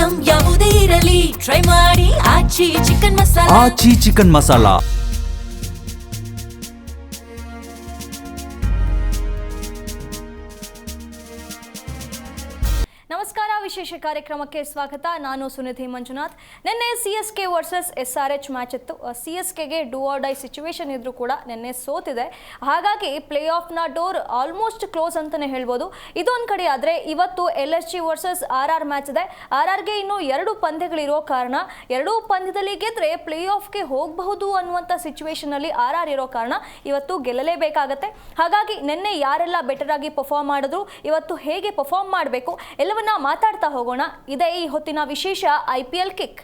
Item ಯಾವುದೇ ಇರಲಿ try ಮಾಡಿ ಆಚಿ ಚಿಕನ್ ಮಸಾಲಾ. ಆಚಿ ಚಿಕನ್ ಮಸಾಲಾ. ನಮಸ್ಕಾರ, ವಿಶೇಷ ಕಾರ್ಯಕ್ರಮಕ್ಕೆ ಸ್ವಾಗತ. ನಾನು ಸುನಿಧಿ ಮಂಜುನಾಥ್. ನಿನ್ನೆ CSK ವರ್ಸಸ್ SRH ಮ್ಯಾಚ್ ಇತ್ತು. CSKಗೆ ಡೂ ಆರ್ ಡೈ ಸಿಚುವೇಶನ್ ಇದ್ರೂ ಕೂಡ ನಿನ್ನೆ ಸೋತಿದೆ. ಹಾಗಾಗಿ ಪ್ಲೇ ಆಫ್ನ ಡೋರ್ ಆಲ್ಮೋಸ್ಟ್ ಕ್ಲೋಸ್ ಅಂತಲೇ ಹೇಳ್ಬೋದು. ಇದೊಂದು ಕಡೆ ಆದರೆ ಇವತ್ತು LSG ವರ್ಸಸ್ RR ಮ್ಯಾಚ್ ಇದೆ. RRಗೆ ಇನ್ನೂ 2 ಪಂದ್ಯಗಳಿರೋ ಕಾರಣ 2 ಪಂದ್ಯದಲ್ಲಿ ಗೆದ್ರೆ ಪ್ಲೇ ಆಫ್ಗೆ ಹೋಗಬಹುದು ಅನ್ನುವಂಥ ಸಿಚುವೇಶನಲ್ಲಿ RR ಇರೋ ಕಾರಣ ಇವತ್ತು ಗೆಲ್ಲಲೇಬೇಕಾಗತ್ತೆ. ಹಾಗಾಗಿ ನಿನ್ನೆ ಯಾರೆಲ್ಲ ಬೆಟರ್ ಆಗಿ ಪರ್ಫಾರ್ಮ್ ಮಾಡಿದ್ರು, ಇವತ್ತು ಹೇಗೆ ಪರ್ಫಾರ್ಮ್ ಮಾಡಬೇಕು ಎಲ್ಲವನ್ನ ಮಾತಾಡ್ತಾ ಹೋಗೋಣ. ಇದೇ ಈ ಹೊತ್ತಿನ ವಿಶೇಷ IPL ಕಿಕ್.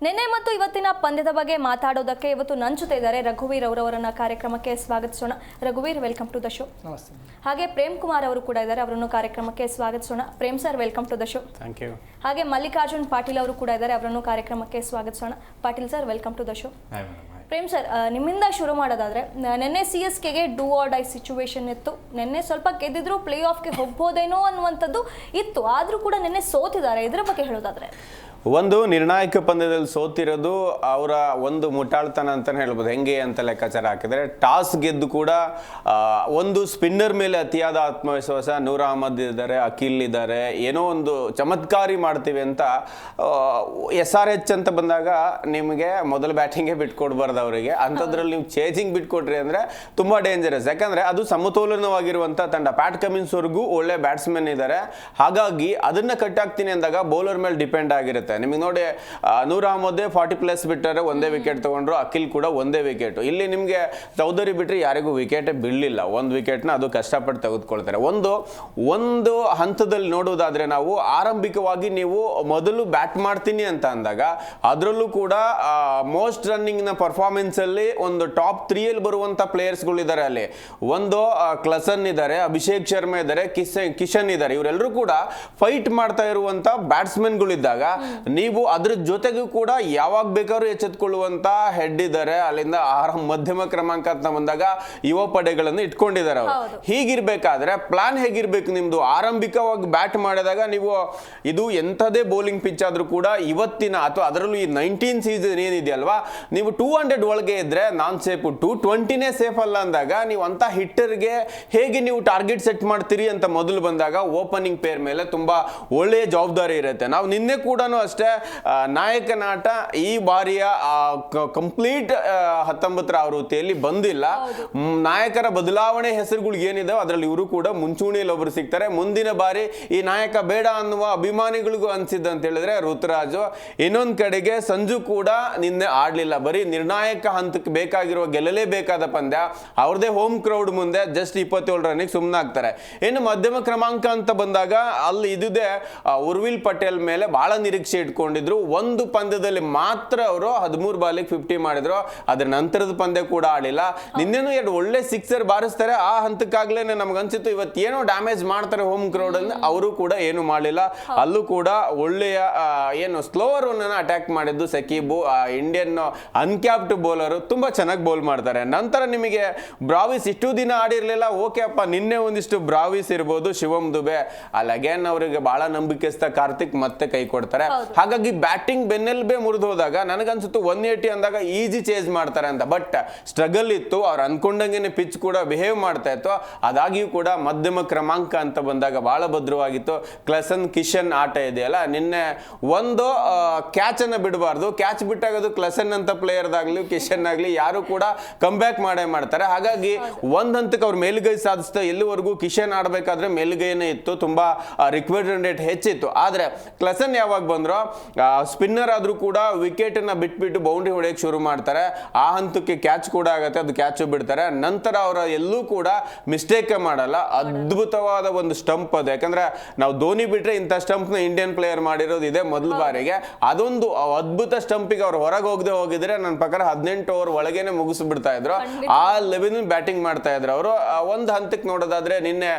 ನಿನ್ನೆ ಮತ್ತು ಇವತ್ತಿನ ಪಂದ್ಯದ ಬಗ್ಗೆ ಮಾತಾಡೋದಕ್ಕೆ ಇವತ್ತು ನನ್ನ ಜೊತೆ ಇದ್ದಾರೆ ರಘುವೀರ್ ಅವರವರನ್ನ ಕಾರ್ಯಕ್ರಮಕ್ಕೆ ಸ್ವಾಗತಿಸೋಣ. ರಘುವೀರ್, ವೆಲ್ಕಮ್ ಟು ದ ಶೋ. ನಮಸ್ತೆ. ಹಾಗೆ ಪ್ರೇಮ್ ಕುಮಾರ್ ಅವರು ಕೂಡ ಇದ್ದಾರೆ, ಅವರನ್ನು ಕಾರ್ಯಕ್ರಮಕ್ಕೆ ಸ್ವಾಗತಿಸೋಣ. Prem sir, welcome to the show. Thank you. ಹಾಗೆ ಮಲ್ಲಿಕಾರ್ಜುನ್ ಪಾಟೀಲ್ ಅವರು ಕೂಡ ಇದ್ದಾರೆ, ಅವರನ್ನು ಕಾರ್ಯಕ್ರಮಕ್ಕೆ ಸ್ವಾಗತಿಸೋಣ. Patil sir, welcome to the show. Prem sir, ನಿಮ್ಮಿಂದ ಶುರು ಮಾಡೋದಾದ್ರೆ, ನಿನ್ನೆ CSKಗೆ ಡೂ ಆರ್ ಡೈ ಸಿಚುವೇಶನ್ ಇತ್ತು. ನಿನ್ನೆ ಸ್ವಲ್ಪ ಗೆದ್ದಿದ್ರು ಪ್ಲೇ ಆಫ್ಗೆ ಹೋಗ್ಬೋದೇನೋ ಅನ್ನುವಂಥದ್ದು ಇತ್ತು, ಆದರೂ ಕೂಡ ನಿನ್ನೆ ಸೋತಿದ್ದಾರೆ. ಇದರ ಬಗ್ಗೆ ಹೇಳೋದಾದ್ರೆ, ಒಂದು ನಿರ್ಣಾಯಕ ಪಂದ್ಯದಲ್ಲಿ ಸೋತಿರೋದು ಅವರ ಒಂದು ಮುಟ್ಟಾಳ್ತನ ಅಂತಲೇ ಹೇಳ್ಬೋದು. ಹೆಂಗೆ ಅಂತ ಲೆಕ್ಕಾಚಾರ ಹಾಕಿದರೆ, ಟಾಸ್ ಗೆದ್ದು ಕೂಡ ಒಂದು ಸ್ಪಿನ್ನರ್ ಮೇಲೆ ಅತಿಯಾದ ಆತ್ಮವಿಶ್ವಾಸ. ನೂರ್ ಅಹಮದ್ ಇದ್ದಾರೆ, ಅಖಿಲ್ ಇದ್ದಾರೆ, ಏನೋ ಒಂದು ಚಮತ್ಕಾರಿ ಮಾಡ್ತೀವಿ ಅಂತ SRH ಅಂತ ಬಂದಾಗ ನಿಮಗೆ ಮೊದಲು ಬ್ಯಾಟಿಂಗೇ ಬಿಟ್ಕೊಡ್ಬಾರ್ದು ಅವರಿಗೆ. ಅಂಥದ್ರಲ್ಲಿ ನೀವು ಚೇಜಿಂಗ್ ಬಿಟ್ಕೊಟ್ರಿ ಅಂದರೆ ತುಂಬ ಡೇಂಜರಸ್. ಯಾಕಂದರೆ ಅದು ಸಮತೋಲನವಾಗಿರುವಂಥ ತಂಡ. ಪ್ಯಾಟ್ ಕಮಿನ್ಸ್ವರೆಗೂ ಒಳ್ಳೆ ಬ್ಯಾಟ್ಸ್ಮನ್ ಇದ್ದಾರೆ. ಹಾಗಾಗಿ ಅದನ್ನು ಕಟ್ಟಾಕ್ತೀನಿ ಅಂದಾಗ ಬೌಲರ್ ಮೇಲೆ ಡಿಪೆಂಡ್ ಆಗಿರುತ್ತೆ. ನಿಮಗೆ ನೋಡಿ, ನೂರ್ ಅಹಮದ್ 40+ ಬಿಟ್ಟರೆ ಒಂದೇ ವಿಕೆಟ್ ತಗೊಂಡ್ರು, ಅಖಿಲ್ ಕೂಡ ಒಂದೇ ವಿಕೆಟ್. ಇಲ್ಲಿ ನಿಮಗೆ ಚೌಧರಿ ಬಿಟ್ಟರೆ ಯಾರಿಗೂ ವಿಕೆಟೇ ಬೀಳಲಿಲ್ಲ. ಒಂದು ವಿಕೆಟ್ನ ಅದು ಕಷ್ಟಪಟ್ಟು ತೆಗೆದುಕೊಳ್ತಾರೆ. ಒಂದು ಹಂತದಲ್ಲಿ ನೋಡುವುದಾದ್ರೆ, ನಾವು ಆರಂಭಿಕವಾಗಿ ನೀವು ಮೊದಲು ಬ್ಯಾಟ್ ಮಾಡ್ತೀನಿ ಅಂತ ಅಂದಾಗ ಅದರಲ್ಲೂ ಕೂಡ ಮೋಸ್ಟ್ ರನ್ನಿಂಗ್ನ ಪರ್ಫಾರ್ಮೆನ್ಸಲ್ಲಿ ಒಂದು ಟಾಪ್ 3 ಬರುವಂಥ ಪ್ಲೇಯರ್ಸ್ಗಳಿದ್ದಾರೆ. ಅಲ್ಲಿ ಒಂದು ಕ್ಲಸನ್ ಇದ್ದಾರೆ, ಅಭಿಷೇಕ್ ಶರ್ಮಾ ಇದ್ದಾರೆ, ಕಿಶನ್ ಇದ್ದಾರೆ. ಇವರೆಲ್ಲರೂ ಕೂಡ ಫೈಟ್ ಮಾಡ್ತಾ ಇರುವಂಥ ಬ್ಯಾಟ್ಸ್ಮನ್ಗಳಿದ್ದಾಗ ನೀವು ಅದ್ರ ಜೊತೆಗೂ ಕೂಡ ಯಾವಾಗ ಬೇಕಾದ್ರೂ ಎಚ್ಚೆತ್ಕೊಳ್ಳುವಂತ ಹೆಡ್ ಇದ್ದಾರೆ. ಅಲ್ಲಿಂದ ಮಧ್ಯಮ ಕ್ರಮಾಂಕ ಅಂತ ಬಂದಾಗ ಯುವ ಪಡೆಗಳನ್ನು ಇಟ್ಕೊಂಡಿದ್ದಾರೆ ಅವರು. ಹೀಗಿರ್ಬೇಕಾದ್ರೆ ಪ್ಲಾನ್ ಹೇಗಿರ್ಬೇಕು ನಿಮ್ದು? ಆರಂಭಿಕವಾಗಿ ಬ್ಯಾಟ್ ಮಾಡಿದಾಗ ನೀವು ಇದು ಎಂಥದೇ ಬೌಲಿಂಗ್ ಪಿಚ್ ಆದ್ರೂ ಕೂಡ ಇವತ್ತಿನ ಅಥವಾ ಅದರಲ್ಲೂ ಈ 19 ಸೀಸನ್ ಏನಿದೆಯಲ್ವಾ, ನೀವು 200 ಒಳಗೆ ಇದ್ರೆ ನಾನ್ ಸೇಫ್, 220ನೇ ಸೇಫ್ ಅಲ್ಲ ಅಂದಾಗ ನೀವು ಅಂತ ಹಿಟ್ಟರ್ಗೆ ಹೇಗೆ ನೀವು ಟಾರ್ಗೆಟ್ ಸೆಟ್ ಮಾಡ್ತೀರಿ ಅಂತ ಮೊದಲು ಬಂದಾಗ ಓಪನಿಂಗ್ ಪೇರ್ ಮೇಲೆ ತುಂಬಾ ಒಳ್ಳೆಯ ಜವಾಬ್ದಾರಿ ಇರುತ್ತೆ. ನಾವು ನಿನ್ನೆ ಕೂಡ ಅಷ್ಟೇ ನಾಯಕ ನಾಟ ಈ ಬಾರಿಯ ಕಂಪ್ಲೀಟ್ 19ರ ಆವೃತ್ತಿಯಲ್ಲಿ ಬಂದಿಲ್ಲ. ನಾಯಕರ ಬದಲಾವಣೆ ಹೆಸರುಗಳು ಏನಿದಾವೆ ಅದರಲ್ಲಿ ಇವರು ಕೂಡ ಮುಂಚೂಣಿಯಲ್ಲಿ ಒಬ್ರು ಸಿಗ್ತಾರೆ. ಮುಂದಿನ ಬಾರಿ ಈ ನಾಯಕ ಬೇಡ ಅನ್ನುವ ಅಭಿಮಾನಿಗಳಿಗೂ ಅನ್ಸಿದ್ದು ಅಂತ ಹೇಳಿದ್ರೆ ಋತುರಾಜು. ಇನ್ನೊಂದು ಕಡೆಗೆ ಸಂಜು ಕೂಡ ನಿನ್ನೆ ಆಡ್ಲಿಲ್ಲ. ಬರೀ ನಿರ್ಣಾಯಕ ಹಂತಕ್ಕೆ ಬೇಕಾಗಿರುವ ಗೆಲ್ಲಲೇಬೇಕಾದ ಪಂದ್ಯ ಅವ್ರದೇ ಹೋಮ್ ಕ್ರೌಡ್ ಮುಂದೆ ಜಸ್ಟ್ 27 ರನ್ನಿಗೆ ಸುಮ್ಮನಾಗ್ತಾರೆ. ಇನ್ನು ಮಧ್ಯಮ ಕ್ರಮಾಂಕ ಅಂತ ಬಂದಾಗ ಅಲ್ಲಿ ಇದುದೇ ಉರ್ವಿಲ್ ಪಟೇಲ್ ಮೇಲೆ ಬಹಳ ನಿರೀಕ್ಷೆ ಇಟ್ಕೊಂಡಿದ್ರು. ಒಂದು ಪಂದ್ಯದಲ್ಲಿ ಮಾತ್ರ ಅವರು 13 ಬಾಲಿಗೆ 50 ಮಾಡಿದ್ರು. ಅದರ ನಂತರದ ಪಂದ್ಯ ಕೂಡ ಆಡಿಲ್ಲ. ನಿನ್ನೆನೂ 2 ಒಳ್ಳೆ ಸಿಕ್ಸರ್ ಬಾರಿಸ್ತಾರೆ. ಆ ಹಂತಕ್ಕಾಗ್ಲೇ ನಮಗನ್ಸಿತ್ತು ಇವತ್ತು ಏನೋ ಡ್ಯಾಮೇಜ್ ಮಾಡ್ತಾರೆ ಹೋಮ್ ಕ್ರೌಡ್ ಅಲ್ಲಿ. ಅವರು ಕೂಡ ಏನು ಮಾಡಲಿಲ್ಲ. ಅಲ್ಲೂ ಕೂಡ ಒಳ್ಳೆಯ ಏನು ಸ್ಲೋವರ್ ಅನ್ನ ಅಟ್ಯಾಕ್ ಮಾಡಿದ್ದು ಸಕೀಬು, ಇಂಡಿಯನ್ ಅನ್ಕ್ಯಾಪ್ಡ್ ಬೌಲರ್, ತುಂಬಾ ಚೆನ್ನಾಗಿ ಬೌಲ್ ಮಾಡ್ತಾರೆ. ನಂತರ ನಿಮಗೆ ಬ್ರಾವಿಸ್ ಇಷ್ಟು ದಿನ ಆಡಿರ್ಲಿಲ್ಲ, ಓಕೆ ಅಪ್ಪ, ನಿನ್ನೆ ಒಂದಿಷ್ಟು ಬ್ರಾವಿಸ್ ಇರ್ಬೋದು, ಶಿವಮ್ ದುಬೆ, ಅಲ್ಲಿ ಅಗೇನ್ ಅವರಿಗೆ ಬಹಳ ನಂಬಿಕೆಸ್ತ ಕಾರ್ತಿಕ್ ಮತ್ತೆ ಕೈ ಕೊಡ್ತಾರೆ. ಹಾಗಾಗಿ ಬ್ಯಾಟಿಂಗ್ ಬೆನ್ನೆಲ್ಬೆ ಮುರಿದು ಹೋದಾಗ ನನಗನ್ಸುತ್ತು 180 ಅಂದಾಗ ಈಜಿ ಚೇಂಜ್ ಮಾಡ್ತಾರೆ ಅಂತ. ಬಟ್ ಸ್ಟ್ರಗಲ್ ಇತ್ತು. ಅವ್ರು ಅನ್ಕೊಂಡಂಗೆ ಪಿಚ್ ಕೂಡ ಬಿಹೇವ್ ಮಾಡ್ತಾ ಇತ್ತು. ಅದಾಗಿಯೂ ಕೂಡ ಮಧ್ಯಮ ಕ್ರಮಾಂಕ ಅಂತ ಬಂದಾಗ ಬಹಳ ಭದ್ರವಾಗಿತ್ತು. ಕ್ಲಸನ್ ಕಿಶನ್ ಆಟ ಇದೆಯಲ್ಲ, ನಿನ್ನೆ ಒಂದು ಕ್ಯಾಚ್ ಅನ್ನ ಬಿಡಬಾರ್ದು. ಕ್ಯಾಚ್ ಬಿಟ್ಟಾಗ ಅದು ಕ್ಲಸನ್ ಅಂತ ಪ್ಲೇಯರ್ ಆಗ್ಲಿ ಕಿಶನ್ ಆಗ್ಲಿ ಯಾರು ಕೂಡ ಕಮ್ ಬ್ಯಾಕ್ ಮಾಡೇ ಮಾಡ್ತಾರೆ. ಹಾಗಾಗಿ ಒಂದ್ ಹಂತಕ್ಕೆ ಅವ್ರ ಮೇಲುಗೈ ಸಾಧಿಸ್ತಾ ಎಲ್ಲಿವರೆಗೂ ಕಿಶನ್ ಆಡಬೇಕಾದ್ರೆ ಮೇಲುಗೈನೇ ಇತ್ತು, ತುಂಬಾ ರಿಕ್ವೈರ್ಡ್ ರನ್ ರೇಟ್ ಹೆಚ್ಚಿತ್ತು. ಆದ್ರೆ ಕ್ಲಸನ್ ಯಾವಾಗ ಬಂದ್ರು, ಸ್ಪಿನ್ನರ್ ಆದ್ರೂ ಕೂಡ ವಿಕೆಟ್ ಅನ್ನ ಬಿಟ್ಬಿಟ್ಟು ಬೌಂಡ್ರಿ ಹೊಡೆಯಕ್ಕೆ ಶುರು ಮಾಡ್ತಾರೆ. ಆ ಹಂತಕ್ಕೆ ಕ್ಯಾಚ್ ಕೂಡ ಆಗತ್ತೆ, ಅದು ಕ್ಯಾಚ್ ಬಿಡ್ತಾರೆ. ನಂತರ ಅವರ ಎಲ್ಲೂ ಕೂಡ ಮಿಸ್ಟೇಕ್ ಮಾಡಲ್ಲ. ಅದ್ಭುತವಾದ ಒಂದು ಸ್ಟಂಪ್ ಅದು. ಯಾಕಂದ್ರೆ ನಾವು ಧೋನಿ ಬಿಟ್ರೆ ಇಂಥ ಸ್ಟಂಪ್ ನ ಇಂಡಿಯನ್ ಪ್ಲೇಯರ್ ಮಾಡಿರೋದು ಇದೆ ಮೊದಲ ಬಾರಿಗೆ. ಅದೊಂದು ಅದ್ಭುತ ಸ್ಟಂಪಿಗೆ ಅವ್ರು ಹೊರಗೆ ಹೋಗದೆ ನನ್ನ ಪ್ರಕಾರ 18 ಓವರ್ ಒಳಗೇನೆ ಮುಗಿಸ್ಬಿಡ್ತಾ ಇದ್ರು. ಆ ಲೆವೆಲ್ ಬ್ಯಾಟಿಂಗ್ ಮಾಡ್ತಾ ಇದ್ರು ಅವರು. ಒಂದು ಹಂತಕ್ಕೆ ನೋಡೋದಾದ್ರೆ ನಿನ್ನೆ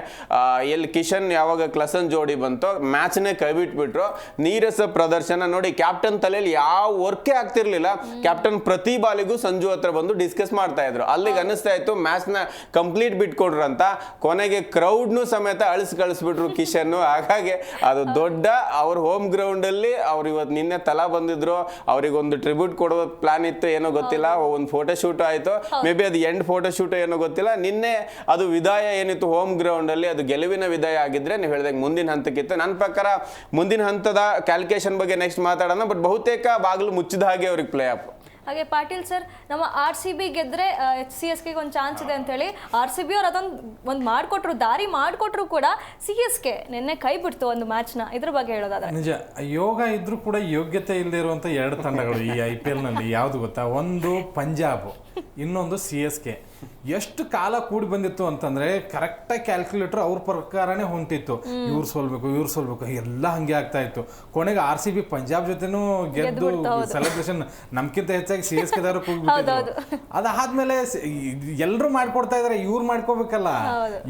ಎಲ್ಲಿ ಕಿಶನ್ ಯಾವಾಗ ಕ್ಲಸನ್ ಜೋಡಿ ಬಂತು ಮ್ಯಾಚ್ನೇ ಕೈ ಬಿಟ್ಬಿಟ್ರು. ನೀರಸ ಪ್ರದರ್ಶನ ನೋಡಿ. ಕ್ಯಾಪ್ಟನ್ ತಲೆಯಲ್ಲಿ ಯಾವ ವರ್ಕೇ ಆಗ್ತಿರ್ಲಿಲ್ಲ. ಕ್ಯಾಪ್ಟನ್ ಪ್ರತಿ ಬಾಲಿಗೂ ಸಂಜು ಹತ್ರ ಬಂದು ಡಿಸ್ಕಸ್ ಮಾಡ್ತಾ ಇದ್ರು. ಅಲ್ಲಿಗೆ ಅನಿಸ್ತಾ ಇತ್ತು ಮ್ಯಾಚ್ ನ ಕಂಪ್ಲೀಟ್ ಬಿಟ್ಕೊಡ್ರು ಅಂತ. ಕೊನೆಗೆ ಕ್ರೌಡ್ನು ಸಮೇತ ಕಳಿಸ್ಬಿಟ್ರು ಕಿಶನ್. ಹಾಗಾಗಿ ಅದು ದೊಡ್ಡ ಅವ್ರ ಹೋಮ್ ಗ್ರೌಂಡ್ ಅಲ್ಲಿ ಅವ್ರು ಇವತ್ತು ನಿನ್ನೆ ತಲಾ ಬಂದಿದ್ರು. ಅವ್ರಿಗೆ ಒಂದು ಟ್ರಿಬ್ಯೂಟ್ ಕೊಡೋ ಪ್ಲಾನ್ ಇತ್ತು, ಏನೋ ಗೊತ್ತಿಲ್ಲ. ಒಂದು ಫೋಟೋ ಶೂಟ್ ಆಯ್ತು, ಮೇ ಬಿ ಅದು ಎಂಡ್ ಫೋಟೋ ಶೂಟ್ ಏನೋ ಗೊತ್ತಿಲ್ಲ. ನಿನ್ನೆ ಅದು ವಿದಾಯ ಏನಿತ್ತು ಹೋಮ್ ಗ್ರೌಂಡ್ ಅಲ್ಲಿ, ಅದು ಗೆಲುವಿನ ವಿದಾಯ ಆಗಿದ್ರೆ ನೀವು ಹೇಳಿದಂಗೆ ಮುಂದಿನ ಹಂತಕ್ಕಿತ್ತು. ನನ್ನ ಪ್ರಕಾರ ಮುಂದಿನ ಹಂತದ ಕ್ಯಾಲ್ಕುಲೇಷನ್ ಬಗ್ಗೆ ನೆಕ್ಸ್ಟ್ ಮಾತಾಡೋಣ. ಬಟ್ ಬಹುತೇಕ ಬಾಗಿಲು ಮುಚ್ಚಿದ ಹಾಗೆ ಅವ್ರಿಗೆ ಪ್ಲೇ ಆಫ್. ಹಾಗೆ ಪಾಟೀಲ್ ಸರ್, ನಮ್ಮ RCB ಗೆದ್ರೆ CSK ಒಂದು ಚಾನ್ಸ್ ಇದೆ ಅಂತೇಳಿ RCB ಅವ್ರು ಒಂದು ಮಾಡಿಕೊಟ್ರು, ದಾರಿ ಮಾಡಿಕೊಟ್ರು ಕೂಡ CSK ನಿನ್ನೆ ಕೈ ಬಿಡ್ತು ಒಂದು ಮ್ಯಾಚ್ನ. ಇದ್ರ ಬಗ್ಗೆ ಹೇಳೋದಾದ್ರೆ ನಿಜ, ಯೋಗ ಇದ್ರೂ ಕೂಡ ಯೋಗ್ಯತೆ ಇಲ್ಲದೆ ಇರುವಂಥ 2 ತಂಡಗಳು ಈ IPL ನಲ್ಲಿ ಯಾವುದು ಗೊತ್ತಾ? ಒಂದು ಪಂಜಾಬ್, ಇನ್ನೊಂದು CSK. ಎಷ್ಟು ಕಾಲ ಕೂಡಿ ಬಂದಿತ್ತು ಅಂತಂದ್ರೆ ಕರೆಕ್ಟಾಗಿ ಕ್ಯಾಲ್ಕುಲೇಟರ್ ಅವ್ರ ಪ್ರಕಾರನೇ ಹೊಂಟಿತ್ತು. ಇವ್ರು ಸೋಲ್ಬೇಕು ಎಲ್ಲ ಹಂಗೆ ಆಗ್ತಾ ಇತ್ತು. ಕೊನೆಗೆ RCB ಪಂಜಾಬ್ ಜೊತೆನೂ ಗೆದ್ದು ಸೆಲೆಬ್ರೇಷನ್ ನಮ್ಕಿಂತ ಹೆಚ್ಚಾಗಿ CSK ದವರು ಕೂಗ್ಬಿಟ್ಟಿದ್ರು. ಅದಾದ್ಮೇಲೆ ಎಲ್ಲರೂ ಮಾಡ್ಕೊಡ್ತಾ ಇದಾರೆ, ಇವ್ರು ಮಾಡ್ಕೋಬೇಕಲ್ಲ,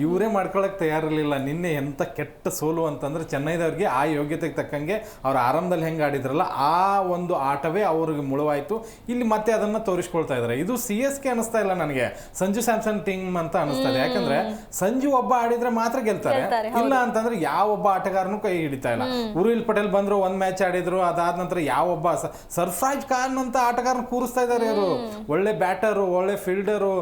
ಇವರೇ ಮಾಡ್ಕೊಳಕ್ ತಯಾರಿರ್ಲಿಲ್ಲ. ನಿನ್ನೆ ಎಂತ ಕೆಟ್ಟ ಸೋಲು ಅಂತಂದ್ರೆ ಚೆನ್ನೈದವ್ರಿಗೆ ಆ ಯೋಗ್ಯತೆಗೆ ತಕ್ಕಂಗೆ ಅವ್ರ ಆರಂಭದಲ್ಲಿ ಹೆಂಗೆ ಆಡಿದ್ರಲ್ಲ ಆ ಒಂದು ಆಟವೇ ಅವ್ರಿಗೆ ಮುಳುವಾಯ್ತು. ಇಲ್ಲಿ ಮತ್ತೆ ಅದನ್ನ ತೋರಿಸ್ಕೊಳ್ತಾ ಇದಾರೆ. ಇದು CSK ಅನಿಸ್ತಾ ಇಲ್ಲ ನನಗೆ, ಸಂಜು ಸ್ಯಾಮ್ಸನ್ ಟೀಮ್ ಅಂತ ಅನಿಸ್ತದೆ. ಯಾಕಂದ್ರೆ ಸಂಜು ಒಬ್ಬ ಆಡಿದ್ರೆ ಮಾತ್ರ ಗೆಲ್ತಾರೆ, ಇಲ್ಲ ಅಂತಂದ್ರೆ ಯಾವ ಒಬ್ಬ ಆಟಗಾರನು ಕೈ ಹಿಡಿತಾ ಇಲ್ಲ. ಉರ್ವಿಲ್ ಪಟೇಲ್ ಬಂದ್ರು, 1 ಮ್ಯಾಚ್ ಆಡಿದ್ರು. ಅದಾದ ನಂತರ ಯಾವ ಒಬ್ಬ ಸರ್ಫ್ರಾಜ್ ಖಾನ್ ಅಂತ ಆಟಗಾರನ ಕೂರಿಸ್ತಾ ಇದಾರೆ ಇವರು. ಒಳ್ಳೆ ಬ್ಯಾಟರು, ಒಳ್ಳೆ ಫೀಲ್ಡರು,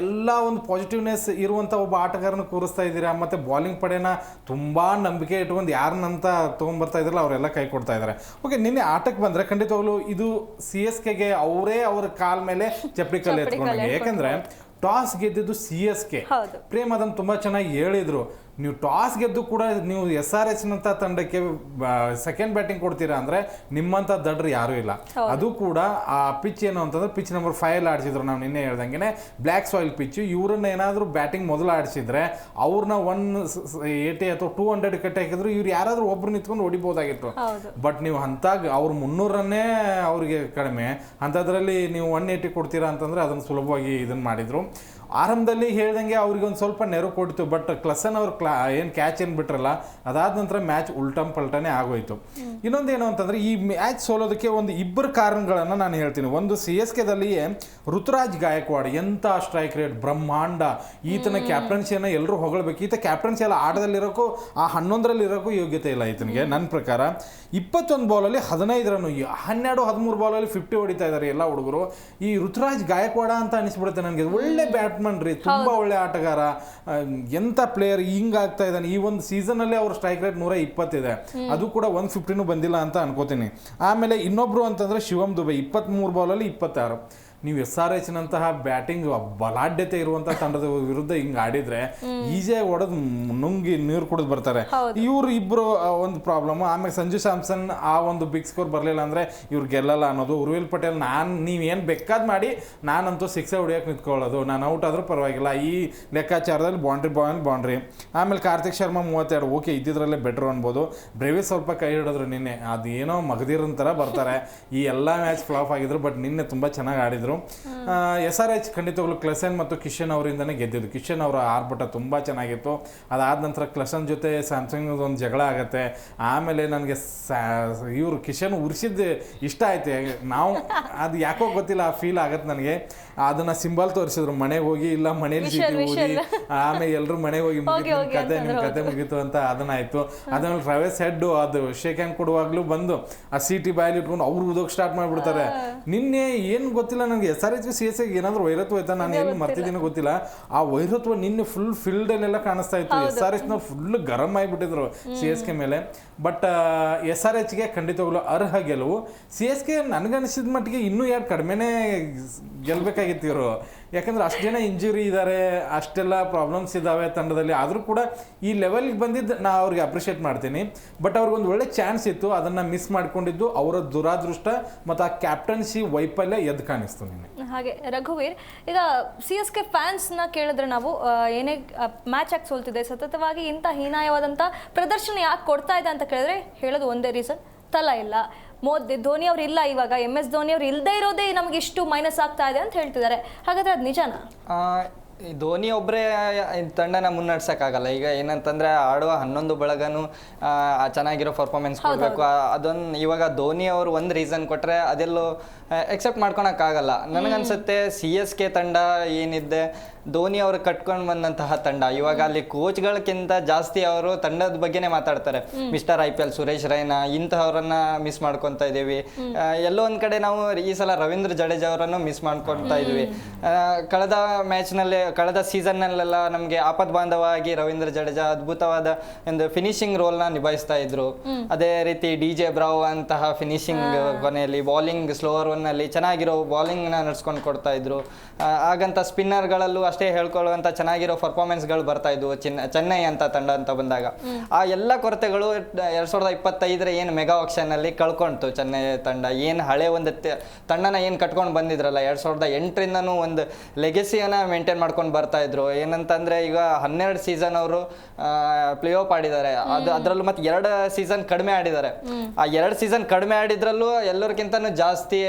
ಎಲ್ಲ ಒಂದು ಪಾಸಿಟಿವ್ನೆಸ್ ಇರುವಂತ ಒಬ್ಬ ಆಟಗಾರನ ಕೂರಿಸ್ತಾ ಇದ್ದೀರಾ. ಮತ್ತೆ ಬಾಲಿಂಗ್ ಪಡೆನ ತುಂಬಾ ನಂಬಿಕೆ ಇಟ್ಕೊಂಡು ಯಾರನ್ನಂತ ತಗೊಂಡ್ಬರ್ತಾ ಇದ್ರಲ್ಲ ಅವರೆಲ್ಲ ಕೈ ಕೊಡ್ತಾ ಇದಾರೆ. ಓಕೆ, ನಿನ್ನೆ ಆಟಕ್ಕೆ ಬಂದ್ರೆ ಖಂಡಿತವಾಗ್ಲೂ ಇದು CSKಗೆ ಅವರೇ ಅವ್ರ ಕಾಲ್ ಮೇಲೆ ಚಪ್ಪಲಿ ಕಲ್ಲು ಎತ್ಕೊಂಡಂಗೆ. ಯಾಕಂದ್ರೆ ಟಾಸ್ ಗೆದ್ದಿದ್ದು CSK. ಪ್ರೇಮ್ ಅದನ್ನು ತುಂಬಾ ಚೆನ್ನಾಗಿ ಹೇಳಿದ್ರು. ನೀವು ಟಾಸ್ ಗೆದ್ದು ಕೂಡ ನೀವು SRH ನಂತ ತಂಡಕ್ಕೆ ಸೆಕೆಂಡ್ ಬ್ಯಾಟಿಂಗ್ ಕೊಡ್ತೀರಾ ಅಂದ್ರೆ ನಿಮ್ಮಂತ ದಡ್ರು ಯಾರು ಇಲ್ಲ. ಅದು ಕೂಡ ಆ ಪಿಚ್ ಏನು ಅಂತಂದ್ರೆ ಪಿಚ್ ನಂಬರ್ 5 ಆಡಿಸಿದ್ರು. ನಾವು ನಿನ್ನೆ ಹೇಳ್ದಂಗೆ ಬ್ಲ್ಯಾಕ್ ಸಾಯಿಲ್ ಪಿಚ್. ಇವ್ರನ್ನ ಏನಾದ್ರು ಬ್ಯಾಟಿಂಗ್ ಮೊದಲು ಆಡಿಸಿದ್ರೆ ಅವ್ರನ್ನ 180 ಅಥವಾ 200 ಕಟ್ಟಿ ಹಾಕಿದ್ರು ಇವ್ರು ಯಾರಾದ್ರೂ ಒಬ್ರು ನಿಂತ್ಕೊಂಡು ಹೊಡಿಬಹುದಾಗಿತ್ತು. ಬಟ್ ನೀವು ಅಂತಾಗ ಅವ್ರು 300 ರನ್ನೇ ಅವ್ರಿಗೆ ಕಡಿಮೆ, ಅಂಥದ್ರಲ್ಲಿ ನೀವು 180 ಕೊಡ್ತೀರಾ ಅಂತಂದ್ರೆ ಅದನ್ನ ಸುಲಭವಾಗಿ ಇದನ್ನ ಮಾಡಿದ್ರು. ಆರಂಭದಲ್ಲಿ ಹೇಳ್ದಂಗೆ ಅವ್ರಿಗೆ ಒಂದು ಸ್ವಲ್ಪ ನೆರವು ಕೊಡ್ತು. ಬಟ್ ಕ್ಲಸನ್ ಅವ್ರು ಏನು ಕ್ಯಾಚ್ ಏನು ಬಿಟ್ರಲ್ಲ, ಅದಾದ ನಂತರ ಮ್ಯಾಚ್ ಉಲ್ಟಂ ಪಲ್ಟನೇ ಆಗೋಯ್ತು. ಇನ್ನೊಂದೇನು ಅಂತಂದ್ರೆ ಈ ಮ್ಯಾಚ್ ಸೋಲೋದಕ್ಕೆ ಒಂದು 2 ಕಾರಣಗಳನ್ನು ನಾನು ಹೇಳ್ತೀನಿ. ಒಂದು CSKದಲ್ಲಿಯೇ ಋತುರಾಜ್ ಗಾಯಕ್ವಾಡ್ ಎಂಥ ಸ್ಟ್ರೈಕ್ ರೇಟ್, ಬ್ರಹ್ಮಾಂಡ. ಈತನ ಕ್ಯಾಪ್ಟನ್ಸಿಯನ್ನು ಎಲ್ಲರೂ ಹೊಗಳಬೇಕು. ಈತ ಕ್ಯಾಪ್ಟನ್ಸಿ ಎಲ್ಲ ಆಟದಲ್ಲಿರೋಕ್ಕೂ ಆ 11ರಲ್ಲಿ ಇರೋಕ್ಕೂ ಯೋಗ್ಯತೆ ಇಲ್ಲ ಈತನಿಗೆ. ನನ್ನ ಪ್ರಕಾರ 21 ಬಾಲಲ್ಲಿ 15 ರನ್, 12-13 ಬಾಲಲ್ಲಿ 50 ಹೊಡಿತಾ ಇದ್ದಾರೆ ಎಲ್ಲ ಹುಡುಗರು. ಈ ಋತುರಾಜ್ ಗಾಯಕ್ವಾಡ ಅಂತ ಅನಿಸ್ಬಿಡುತ್ತೆ ನನಗೆ. ಒಳ್ಳೆ ಬ್ಯಾಟ್ಮನ್ ರೀ, ತುಂಬಾ ಒಳ್ಳೆ ಆಟಗಾರ, ಎಂತ ಪ್ಲೇಯರ್ ಹಿಂಗಾಗ್ತಾ ಇದ್ದಾನೆ. ಈ ಒಂದು ಸೀಸನ್ ಅಲ್ಲಿ ಅವ್ರ ಸ್ಟ್ರೈಕ್ ರೇಟ್ 120 ಇದೆ, ಅದು ಕೂಡ 150 ಬಂದಿಲ್ಲ ಅಂತ ಅನ್ಕೋತೀನಿ. ಆಮೇಲೆ ಇನ್ನೊಬ್ರು ಅಂತಂದ್ರೆ ಶಿವಮ್ ದುಬೆ 23 ಬಾಲಲ್ಲಿ 26. ನೀವು SRH ನಂತಹ ಬ್ಯಾಟಿಂಗ್ ಬಲಾಢ್ಯತೆ ಇರುವಂತ ತಂಡದ ವಿರುದ್ಧ ಹಿಂಗ್ ಆಡಿದ್ರೆ ಈಸಿಯಾಗಿ ಹೊಡೆದು ನುಂಗಿ ನೀರು ಕುಡಿದು ಬರ್ತಾರೆ. ಇವ್ರು ಇಬ್ರು ಒಂದು ಪ್ರಾಬ್ಲಮ್. ಆಮೇಲೆ ಸಂಜು ಸ್ಯಾಮ್ಸನ್ ಆ ಒಂದು ಬಿಗ್ ಸ್ಕೋರ್ ಬರಲಿಲ್ಲ ಅಂದ್ರೆ ಇವ್ರು ಗೆಲ್ಲಲ್ಲ ಅನ್ನೋದು. ಉರ್ವಿಲ್ ಪಟೇಲ್ ನೀವೇನು ಬೇಕಾದ್ ಮಾಡಿ ನಾನಂತೂ 6 ಹೊಡಿಯೋಕೆ ನಿಂತ್ಕೊಳ್ಳೋದು, ನಾನು ಔಟ್ ಆದ್ರೂ ಪರವಾಗಿಲ್ಲ ಈ ಲೆಕ್ಕಾಚಾರದಲ್ಲಿ ಬೌಂಡ್ರಿ. ಆಮೇಲೆ ಕಾರ್ತಿಕ್ ಶರ್ಮಾ 32, ಓಕೆ ಇದ್ದಿದ್ರಲ್ಲೇ ಬೆಟ್ರು ಅನ್ಬೋದು. ಬ್ರೇವಿಸ್ ಸ್ವಲ್ಪ ಕೈ ಹಿಡಿದ್ರು ನಿನ್ನೆ, ಅದೇನೋ ಮಗದಿರನ್ ಥರ ಬರ್ತಾರೆ. ಈ ಎಲ್ಲ ಮ್ಯಾಚ್ ಫ್ಲಾಪ್ ಆಗಿದ್ರು, ಬಟ್ ನಿನ್ನೆ ತುಂಬ ಚೆನ್ನಾಗಿ ಆಡಿದ್ರು. SRH ಖಂಡಿತವಾಗ್ಲೂ ಕ್ಲಸನ್ ಮತ್ತು ಕಿಶನ್ ಅವರಿಂದನೇ ಗೆದ್ದಿದ್ದು. ಕಿಶನ್ ಅವರ ಆರ್ಭಟ ತುಂಬ ಚೆನ್ನಾಗಿತ್ತು. ಅದಾದ ನಂತರ ಕ್ಲಸನ್ ಜೊತೆ ಸ್ಯಾಮ್ಸಂಗ್ ಒಂದು ಜಗಳ ಆಗತ್ತೆ. ಆಮೇಲೆ ನನಗೆ ಇವರು ಕಿಶನ್ ಉರ್ಸಿದ್ದು ಇಷ್ಟ ಆಯ್ತು. ನಾವು ಅದು ಯಾಕೋ ಗೊತ್ತಿಲ್ಲ, ಆ ಫೀಲ್ ಆಗತ್ತೆ ನನಗೆ. ಅದನ್ನ ಸಿಂಬಲ್ ತೋರಿಸಿದ್ರು, ಮನೆಗೆ ಹೋಗಿ ಇಲ್ಲ ಮನೇಲಿ ಹೋಗಿ ಆಮೇಲೆ ಎಲ್ಲರೂ ಮನೆಗೆ ಹೋಗಿ ನಿಮ್ಮ ಕತೆ ಮುಗೀತು ಅಂತ ಅದನ್ನಾಯ್ತು. ಅದಾದ್ಮೇಲೆ ಟ್ರಾವೆಸ್ ಹೆಡ್ ಅದು ಶೇಕ್ ಹ್ಯಾಂಡ್ ಕೊಡುವಾಗ್ಲೂ ಬಂದು ಆ ಸೀಟಿ ಬಾಯಲ್ಲಿ ಇಟ್ಕೊಂಡು ಅವ್ರು ಉದೋಕ್ ಸ್ಟಾರ್ಟ್ ಮಾಡ್ಬಿಡ್ತಾರೆ. ನಿನ್ನೆ ಏನು ಗೊತ್ತಿಲ್ಲ ನನಗೆ SRH CSK ಏನಾದ್ರು ವೈರತ್ವ ಆಯ್ತಾ, ನಾನು ಎಲ್ಲಿ ಮರ್ತಿದ್ದೀನೋ ಗೊತ್ತಿಲ್ಲ. ಆ ವೈರತ್ವ ನಿನ್ನೆ ಫುಲ್ ಫೀಲ್ಡಲ್ಲೆಲ್ಲ ಕಾಣಿಸ್ತಾ ಇತ್ತು. SRH ಫುಲ್ ಗರಂ ಆಗಿಬಿಟ್ಟಿದ್ರು CSK ಮೇಲೆ. ಬಟ್ SRHಗೆ ಖಂಡಿತವಾಗ್ಲೂ ಅರ್ಹ ಗೆಲುವು. CSK ನನಗನ್ಸಿದ ಮಟ್ಟಿಗೆ ಇನ್ನೂ 2 ಕಡಿಮೆನೇ ಗೆಲ್ಬೇಕಾಗಿತ್ತು ಇವರು. ಯಾಕಂದ್ರೆ ಅಷ್ಟು ಜನ ಇಂಜುರಿ ಇದ್ದಾರೆ, ಅಷ್ಟೆಲ್ಲ ಪ್ರಾಬ್ಲಮ್ಸ್ ಇದ್ದಾವೆ ತಂಡದಲ್ಲಿ. ಆದರೂ ಕೂಡ ಈ ಲೆವೆಲ್ಗೆ ಬಂದಿದ್ದು ನಾ ಅವ್ರಿಗೆ ಅಪ್ರಿಷಿಯೇಟ್ ಮಾಡ್ತೀನಿ. ಬಟ್ ಅವ್ರಿಗೊಂದು ಒಳ್ಳೆ ಚಾನ್ಸ್ ಇತ್ತು, ಅದನ್ನು ಮಿಸ್ ಮಾಡ್ಕೊಂಡಿದ್ದು ಅವರ ದುರಾದೃಷ್ಟ ಮತ್ತು ಆ ಕ್ಯಾಪ್ಟನ್ಸಿ ವೈಫಲ್ಯ ಎದ್ದು ಕಾಣಿಸ್ತು ನಿನ್ನೆ. ಹಾಗೆ ರಘುವೀರ್, ಈಗ CSK ಫ್ಯಾನ್ಸ್ನ ಕೇಳಿದ್ರೆ ನಾವು ಏನೇ ಮ್ಯಾಚ್ ಆಗಿ ಸೋಲ್ತಿದೆ, ಸತತವಾಗಿ ಇಂಥ ಹೀನಾಯವಾದಂಥ ಪ್ರದರ್ಶನ ಯಾಕೆ ಕೊಡ್ತಾ ಇದೆ ಅಂತ ಕೇಳಿದ್ರೆ ಹೇಳೋದು ಒಂದೇ ರೀಸನ್, ತಲಾ ಇಲ್ಲ. ಧೋನಿ ಅವ್ರು ಇಲ್ಲ, ಇವಾಗ MS ಧೋನಿ ಅವ್ರು ಇಲ್ಲದೆ ಇರೋದೇ ನಮ್ಗೆ ಇಷ್ಟು ಮೈನಸ್ ಆಗ್ತಾ ಇದೆ ಅಂತ ಹೇಳ್ತಿದ್ದಾರೆ. ಹಾಗಾದ್ರೆ ಅದು ನಿಜನಾ? ಈ ಧೋನಿ ಒಬ್ಬರೇ ತಂಡನ ಮುನ್ನಡೆಸೋಕ್ಕಾಗಲ್ಲ. ಈಗ ಏನಂತಂದ್ರೆ ಆಡುವ 11 ಬಳಗನು ಚೆನ್ನಾಗಿರೋ ಪರ್ಫಾರ್ಮೆನ್ಸ್ ಕೊಡಬೇಕು. ಅದೊಂದು ಇವಾಗ ಧೋನಿ ಅವರು ಒಂದು ರೀಸನ್ ಕೊಟ್ಟರೆ ಅದೆಲ್ಲೋ ಎಕ್ಸೆಪ್ಟ್ ಮಾಡ್ಕೊಳಕ್ಕಾಗಲ್ಲ. ನನಗನ್ಸುತ್ತೆ CSK ತಂಡ ಏನಿದೆ ಧೋನಿ ಅವರು ಕಟ್ಕೊಂಡು ಬಂದಂತಹ ತಂಡ. ಇವಾಗ ಅಲ್ಲಿ ಕೋಚ್ಗಳಕ್ಕಿಂತ ಜಾಸ್ತಿ ಅವರು ತಂಡದ ಬಗ್ಗೆನೇ ಮಾತಾಡ್ತಾರೆ. ಮಿಸ್ಟರ್ IPL ಸುರೇಶ್ ರೈನಾ ಇಂತಹವರನ್ನ ಮಿಸ್ ಮಾಡ್ಕೊತಾ ಇದೀವಿ. ಎಲ್ಲೋ ಒಂದ್ ಕಡೆ ನಾವು ಈ ಸಲ ರವೀಂದ್ರ ಜಡೇಜಾ ಅವರನ್ನು ಮಿಸ್ ಮಾಡ್ಕೊತಾ ಇದ್ವಿ. ಕಳೆದ ಮ್ಯಾಚ್ನಲ್ಲಿ ಕಳೆದ ಸೀಸನ್ನಲ್ಲೆಲ್ಲ ನಮಗೆ ಆಪದ್ಬಾಂಧವಾಗಿ ರವೀಂದ್ರ ಜಡೇಜಾ ಅದ್ಭುತವಾದ ಒಂದು ಫಿನಿಶಿಂಗ್ ರೋಲ್ನ ನಿಭಾಯಿಸ್ತಾ ಇದ್ರು. ಅದೇ ರೀತಿ DJ ಬ್ರಾವೋ ಅಂತಹ ಫಿನಿಶಿಂಗ್ ಕೊನೆಯಲ್ಲಿ ಬಾಲಿಂಗ್ ಸ್ಲೋವರ್ ನಲ್ಲಿ ಚೆನ್ನಾಗಿರೋ ಬಾಲಿಂಗ್ನ ನಡ್ಸ್ಕೊಂಡು ಕೊಡ್ತಾ ಇದ್ರು. ಹಾಗಂತ ಸ್ಪಿನ್ನರ್ಗಳಲ್ಲೂ ಅಷ್ಟೇ ಹೇಳ್ಕೊಳ್ಳುವಂಥ ಚೆನ್ನಾಗಿರೋ ಪರ್ಫಾರ್ಮೆನ್ಸ್ಗಳು ಬರ್ತಾ ಇದ್ವು ಚೆನ್ನೈ ಅಂತ ತಂಡ ಅಂತ ಬಂದಾಗ. ಆ ಎಲ್ಲ ಕೊರತೆಗಳು 2025 ಏನು ಮೆಗಾ ಆಕ್ಷನ್ನಲ್ಲಿ ಕಳ್ಕೊಂತು ಚೆನ್ನೈ ತಂಡ. ಏನು ಹಳೆ ಒಂದು ತಂಡನ ಏನು ಕಟ್ಕೊಂಡು ಬಂದಿದ್ರಲ್ಲ 2008ರಿಂದನೂ ಒಂದು ಲೆಗೆಸಿಯನ್ನು ಮೇಂಟೈನ್ ಮಾಡ್ಕೊಂಡು ಬರ್ತಾ ಇದ್ರು. ಏನಂತಂದ್ರೆ ಈಗ 12 ಸೀಸನ್ ಅವರು ಪ್ಲೇ ಆಫ್ ಆಡಿದ್ದಾರೆ. ಅದರಲ್ಲೂ ಮತ್ತೆ 2 ಸೀಸನ್ ಕಡಿಮೆ ಆಡಿದ್ದಾರೆ. ಆ 2 ಸೀಸನ್ ಕಡಿಮೆ ಆಡಿದ್ರಲ್ಲೂ ಎಲ್ಲರಿಗಿಂತನೂ ಜಾಸ್ತಿ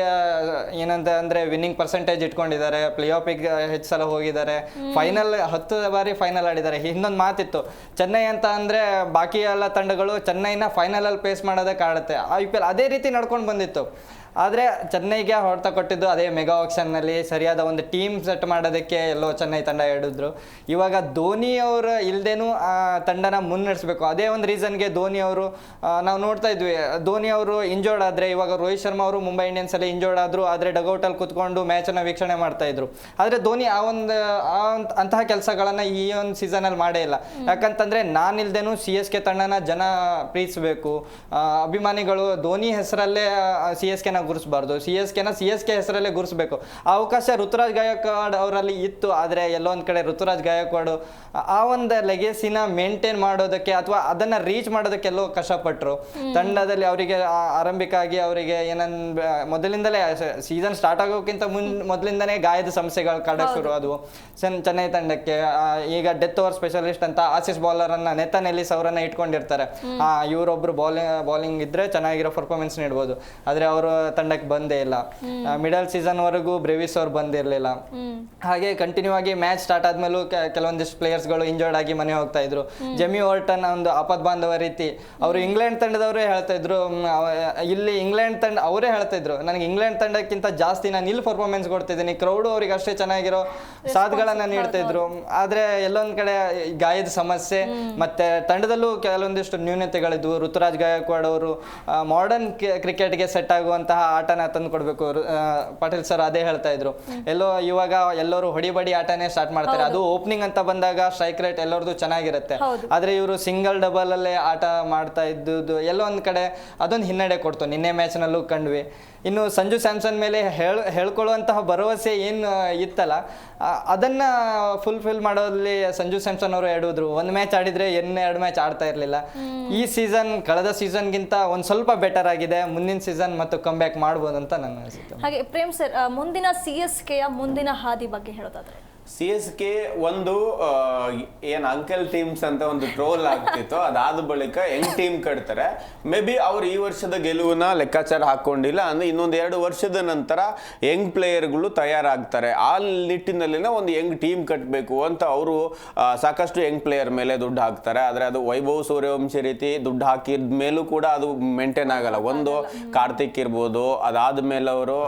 ಏನಂತ ಅಂದ್ರೆ ವಿನ್ನಿಂಗ್ ಪರ್ಸೆಂಟೇಜ್ ಇಟ್ಕೊಂಡಿದ್ದಾರೆ. ಪ್ಲೇ ಆಫಿಗೆ ಹೆಚ್ಚು ಸಲ ಹೋಗಿದ್ದಾರೆ. ಫೈನಲ್ 10 ಬಾರಿ ಫೈನಲ್ ಆಡಿದ್ದಾರೆ. ಇನ್ನೊಂದು ಮಾತಿತ್ತು, ಚೆನ್ನೈ ಅಂತ ಅಂದ್ರೆ ಬಾಕಿ ಎಲ್ಲ ತಂಡಗಳು ಚೆನ್ನೈನ ಫೈನಲ್ ಅಲ್ಲಿ ಫೇಸ್ ಮಾಡೋದಕ್ಕೆ ಆಡುತ್ತೆ. IPL ಅದೇ ರೀತಿ ನಡ್ಕೊಂಡು ಬಂದಿತ್ತು. ಆದರೆ ಚೆನ್ನೈಗೆ ಹೊಡೆತ ಕೊಟ್ಟಿದ್ದು ಅದೇ ಮೆಗಾ ಆಕ್ಷನ್ನಲ್ಲಿ ಸರಿಯಾದ ಒಂದು ಟೀಮ್ ಸೆಟ್ ಮಾಡೋದಕ್ಕೆ ಎಲ್ಲೋ ಚೆನ್ನೈ ತಂಡ ಹಿಡಿದ್ರು. ಇವಾಗ ಧೋನಿ ಅವರು ಇಲ್ದೇನೂ ಆ ತಂಡನ ಮುನ್ನಡೆಸಬೇಕು. ಅದೇ ಒಂದು ರೀಸನ್ಗೆ ಧೋನಿ ಅವರು ನಾವು ನೋಡ್ತಾ ಇದ್ವಿ. ಧೋನಿ ಅವರು ಇಂಜೋರ್ಡ್ ಆದರೆ ಇವಾಗ ರೋಹಿತ್ ಶರ್ಮಾ ಅವರು ಮುಂಬೈ ಇಂಡಿಯನ್ಸಲ್ಲಿ ಇಂಜೋರ್ಡ್ ಆದರು. ಆದರೆ ಡಗೌಟಲ್ಲಿ ಕುತ್ಕೊಂಡು ಮ್ಯಾಚನ್ನು ವೀಕ್ಷಣೆ ಮಾಡ್ತಾ ಇದ್ರು. ಆದರೆ ಧೋನಿ ಅಂತಹ ಕೆಲಸಗಳನ್ನು ಈ ಒಂದು ಸೀಸನಲ್ಲಿ ಮಾಡೇ ಇಲ್ಲ. ಯಾಕಂತಂದರೆ ನಾನಿಲ್ದೇನೂ CSK ತಂಡನ ಜನ ಪ್ರೀತಿಸಬೇಕು. ಅಭಿಮಾನಿಗಳು ಧೋನಿ ಹೆಸರಲ್ಲೇ CSKನ ಗುರುಸಬಾರ್ದು, CSK ಹೆಸರಲ್ಲೇ ಗುರುಸಬೇಕು. ಆ ಅವಕಾಶ ಋತುರಾಜ್ ಗಾಯಕ್ವಾಡ್ ಅವರಲ್ಲಿ ಇತ್ತು. ಆದರೆ ಎಲ್ಲೊಂದ್ ಕಡೆ ಋತುರಾಜ್ ಗಾಯಕ್ವಾಡ್ ಆ ಒಂದು ಲೆಗೆಸಿನ ಮೇಂಟೈನ್ ಮಾಡೋದಕ್ಕೆ ಅಥವಾ ಅದನ್ನ ರೀಚ್ ಮಾಡೋದಕ್ಕೆ ಎಲ್ಲೋ ಕಷ್ಟಪಟ್ಟರು. ತಂಡದಲ್ಲಿ ಅವರಿಗೆ ಆರಂಭಿಕ ಆಗಿ ಅವರಿಗೆ ಮೊದಲಿಂದಲೇ ಸೀಸನ್ ಸ್ಟಾರ್ಟ್ ಆಗೋಕ್ಕಿಂತ ಮೊದಲಿಂದನೇ ಗಾಯದ ಸಮಸ್ಯೆಗಳು ಕಾಡಕ್ಕೆ ಶುರು ಆದವು ಚೆನ್ನೈ ತಂಡಕ್ಕೆ. ಈಗ ಡೆತ್ ಓವರ್ ಸ್ಪೆಷಲಿಸ್ಟ್ ಅಂತ ಆಸಿಸ್ ಬೌಲರ್ ಅನ್ನ ನೆತನ್ ಎಲಿಸ್ ಅವರನ್ನ ಇಟ್ಕೊಂಡಿರ್ತಾರೆ. ಇವರೊಬ್ರು ಬಾಲಿಂಗ್ ಇದ್ರೆ ಚೆನ್ನಾಗಿರೋ ಪರ್ಫಾರ್ಮೆನ್ಸ್ ನೀಡಬಹುದು. ಆದ್ರೆ ಅವರು ತಂಡಕ್ಕೆ ಬಂದೇ ಇಲ್ಲ. ಮಿಡಲ್ ಸೀಸನ್ ವರೆಗೂ ಬ್ರೆವಿಸ್ ಅವ್ರು ಬಂದಿರಲಿಲ್ಲ. ಹಾಗೆ ಕಂಟಿನ್ಯೂ ಆಗಿ ಮ್ಯಾಚ್ ಸ್ಟಾರ್ಟ್ ಆದ್ಮೇಲೂ ಕೆಲವೊಂದಿಷ್ಟು ಪ್ಲೇಯರ್ಸ್ಗಳು ಇಂಜರ್ಡ್ ಆಗಿ ಮನೆ ಹೋಗ್ತಾ ಇದ್ರು. ಜೆಮಿ ವಾರ್ಟನ್ ಒಂದು ಆಪದ್ಬಾಂಧವ ರೀತಿ ಅವರು ಇಂಗ್ಲೆಂಡ್ ತಂಡದವರೇ ಹೇಳ್ತಾ ಇದ್ರು. ಇಲ್ಲಿ ಇಂಗ್ಲೆಂಡ್ ತಂಡ ಅವರೇ ಹೇಳ್ತಾ ಇದ್ರು, ನನಗೆ ಇಂಗ್ಲೆಂಡ್ ತಂಡಕ್ಕಿಂತ ಜಾಸ್ತಿ ನಾನು ಇಲ್ಲಿ ಪರ್ಫಾರ್ಮೆನ್ಸ್ ಕೊಡ್ತಿದ್ದೀನಿ. ಕ್ರೌಡ್ ಅವ್ರಿಗೆ ಅಷ್ಟೇ ಚೆನ್ನಾಗಿರೋ ಸಾಥ್ಗಳನ್ನ ನೀಡ್ತಾ ಇದ್ರು. ಆದ್ರೆ ಎಲ್ಲೊಂದ್ ಕಡೆ ಗಾಯದ ಸಮಸ್ಯೆ ಮತ್ತೆ ತಂಡದಲ್ಲೂ ಕೆಲವೊಂದಿಷ್ಟು ನ್ಯೂನತೆಗಳಿದ್ವು. ಋತುರಾಜ್ ಗಾಯಕ್ವಾಡ್ ಅವರು ಮಾಡರ್ನ್ ಕ್ರಿಕೆಟ್ಗೆ ಸೆಟ್ ಆಗುವಂತಹ ಆಟನ ತಂದು ಕೊಡ್ಬೇಕು. ಪಾಟೀಲ್ ಸರ್ ಅದೇ ಹೇಳ್ತಾ ಇದ್ರು. ಇವಾಗ ಎಲ್ಲರೂ ಹೊಡಿಬಡಿ ಆಟನೇ ಸ್ಟಾರ್ಟ್ ಮಾಡ್ತಾರೆ. ಅದು ಓಪನಿಂಗ್ ಅಂತ ಬಂದಾಗ ಸ್ಟ್ರೈಕ್ ರೇಟ್ ಎಲ್ಲರದು ಚೆನ್ನಾಗಿರುತ್ತೆ. ಆದ್ರೆ ಇವರು ಸಿಂಗಲ್ ಡಬಲ್ ಅಲ್ಲೇ ಆಟ ಮಾಡ್ತಾ ಇದ್ದುದು ಎಲ್ಲೋ ಒಂದ್ ಕಡೆ ಅದೊಂದು ಹಿನ್ನಡೆ ಕೊಡ್ತು. ನಿನ್ನೆ ಮ್ಯಾಚ್ ನಲ್ಲೂ ಕಂಡ್ವಿ. ಇನ್ನು ಸಂಜು ಸ್ಯಾಮ್ಸನ್ ಮೇಲೆ ಹೇಳ್ಕೊಳ್ಳುವಂತಹ ಭರವಸೆ ಏನು ಇತ್ತಲ್ಲ ಅದನ್ನ ಫುಲ್ಫಿಲ್ ಮಾಡೋದ್ರಲ್ಲಿ ಸಂಜು ಸ್ಯಾಮ್ಸನ್ ಅವರು ಎಡುದ್ರು. ಒಂದು ಮ್ಯಾಚ್ ಆಡಿದ್ರೆ 2 ಮ್ಯಾಚ್ ಆಡ್ತಾ ಇರ್ಲಿಲ್ಲ. ಈ ಸೀಸನ್ ಕಳೆದ ಸೀಸನ್ಗಿಂತ ಒಂದ್ ಸ್ವಲ್ಪ ಬೆಟರ್ ಆಗಿದೆ. ಮುಂದಿನ ಸೀಸನ್ ಮತ್ತು ಕಮ್ ಬ್ಯಾಕ್ ಮಾಡ್ಬೋದು ಅಂತ ನನ್ನ ಅನಿಸುತ್ತೆ. ಹಾಗೆ ಪ್ರೇಮ್ ಸರ್, ಮುಂದಿನ CSKಯ ಮುಂದಿನ ಹಾದಿ ಬಗ್ಗೆ ಹೇಳೋದಾದ್ರೆ CSK ಒಂದು ಏನ್ ಅಂಕಲ್ ಟೀಮ್ಸ್ ಅಂತ ಒಂದು ಟ್ರೋಲ್ ಆಗ್ತಿತ್ತು. ಅದಾದ ಬಳಿಕ ಯಂಗ್ ಟೀಮ್ ಕಟ್ತಾರೆ. ಮೇ ಬಿ ಅವ್ರು ಈ ವರ್ಷದ ಗೆಲುವನ್ನ ಲೆಕ್ಕಾಚಾರ ಹಾಕೊಂಡಿಲ್ಲ ಅಂದ್ರೆ ಇನ್ನೊಂದು 2 ವರ್ಷದ ನಂತರ ಯಂಗ್ ಪ್ಲೇಯರ್ಗಳು ತಯಾರಾಗ್ತಾರೆ. ಆ ನಿಟ್ಟಿನಲ್ಲಿನ ಒಂದು ಯಂಗ್ ಟೀಮ್ ಕಟ್ಟಬೇಕು ಅಂತ ಅವರು ಸಾಕಷ್ಟು ಯಂಗ್ ಪ್ಲೇಯರ್ ಮೇಲೆ ದುಡ್ಡು ಹಾಕ್ತಾರೆ. ಆದ್ರೆ ಅದು ವೈಭವ್ ಸೂರ್ಯವಂಶಿ ರೀತಿ ದುಡ್ಡು ಹಾಕಿದ ಮೇಲೂ ಕೂಡ ಅದು ಮೇಂಟೈನ್ ಆಗಲ್ಲ. ಒಂದು ಕಾರ್ತಿಕ್ ಇರ್ಬೋದು, ಅದಾದ್ಮೇಲೆ ಅವರು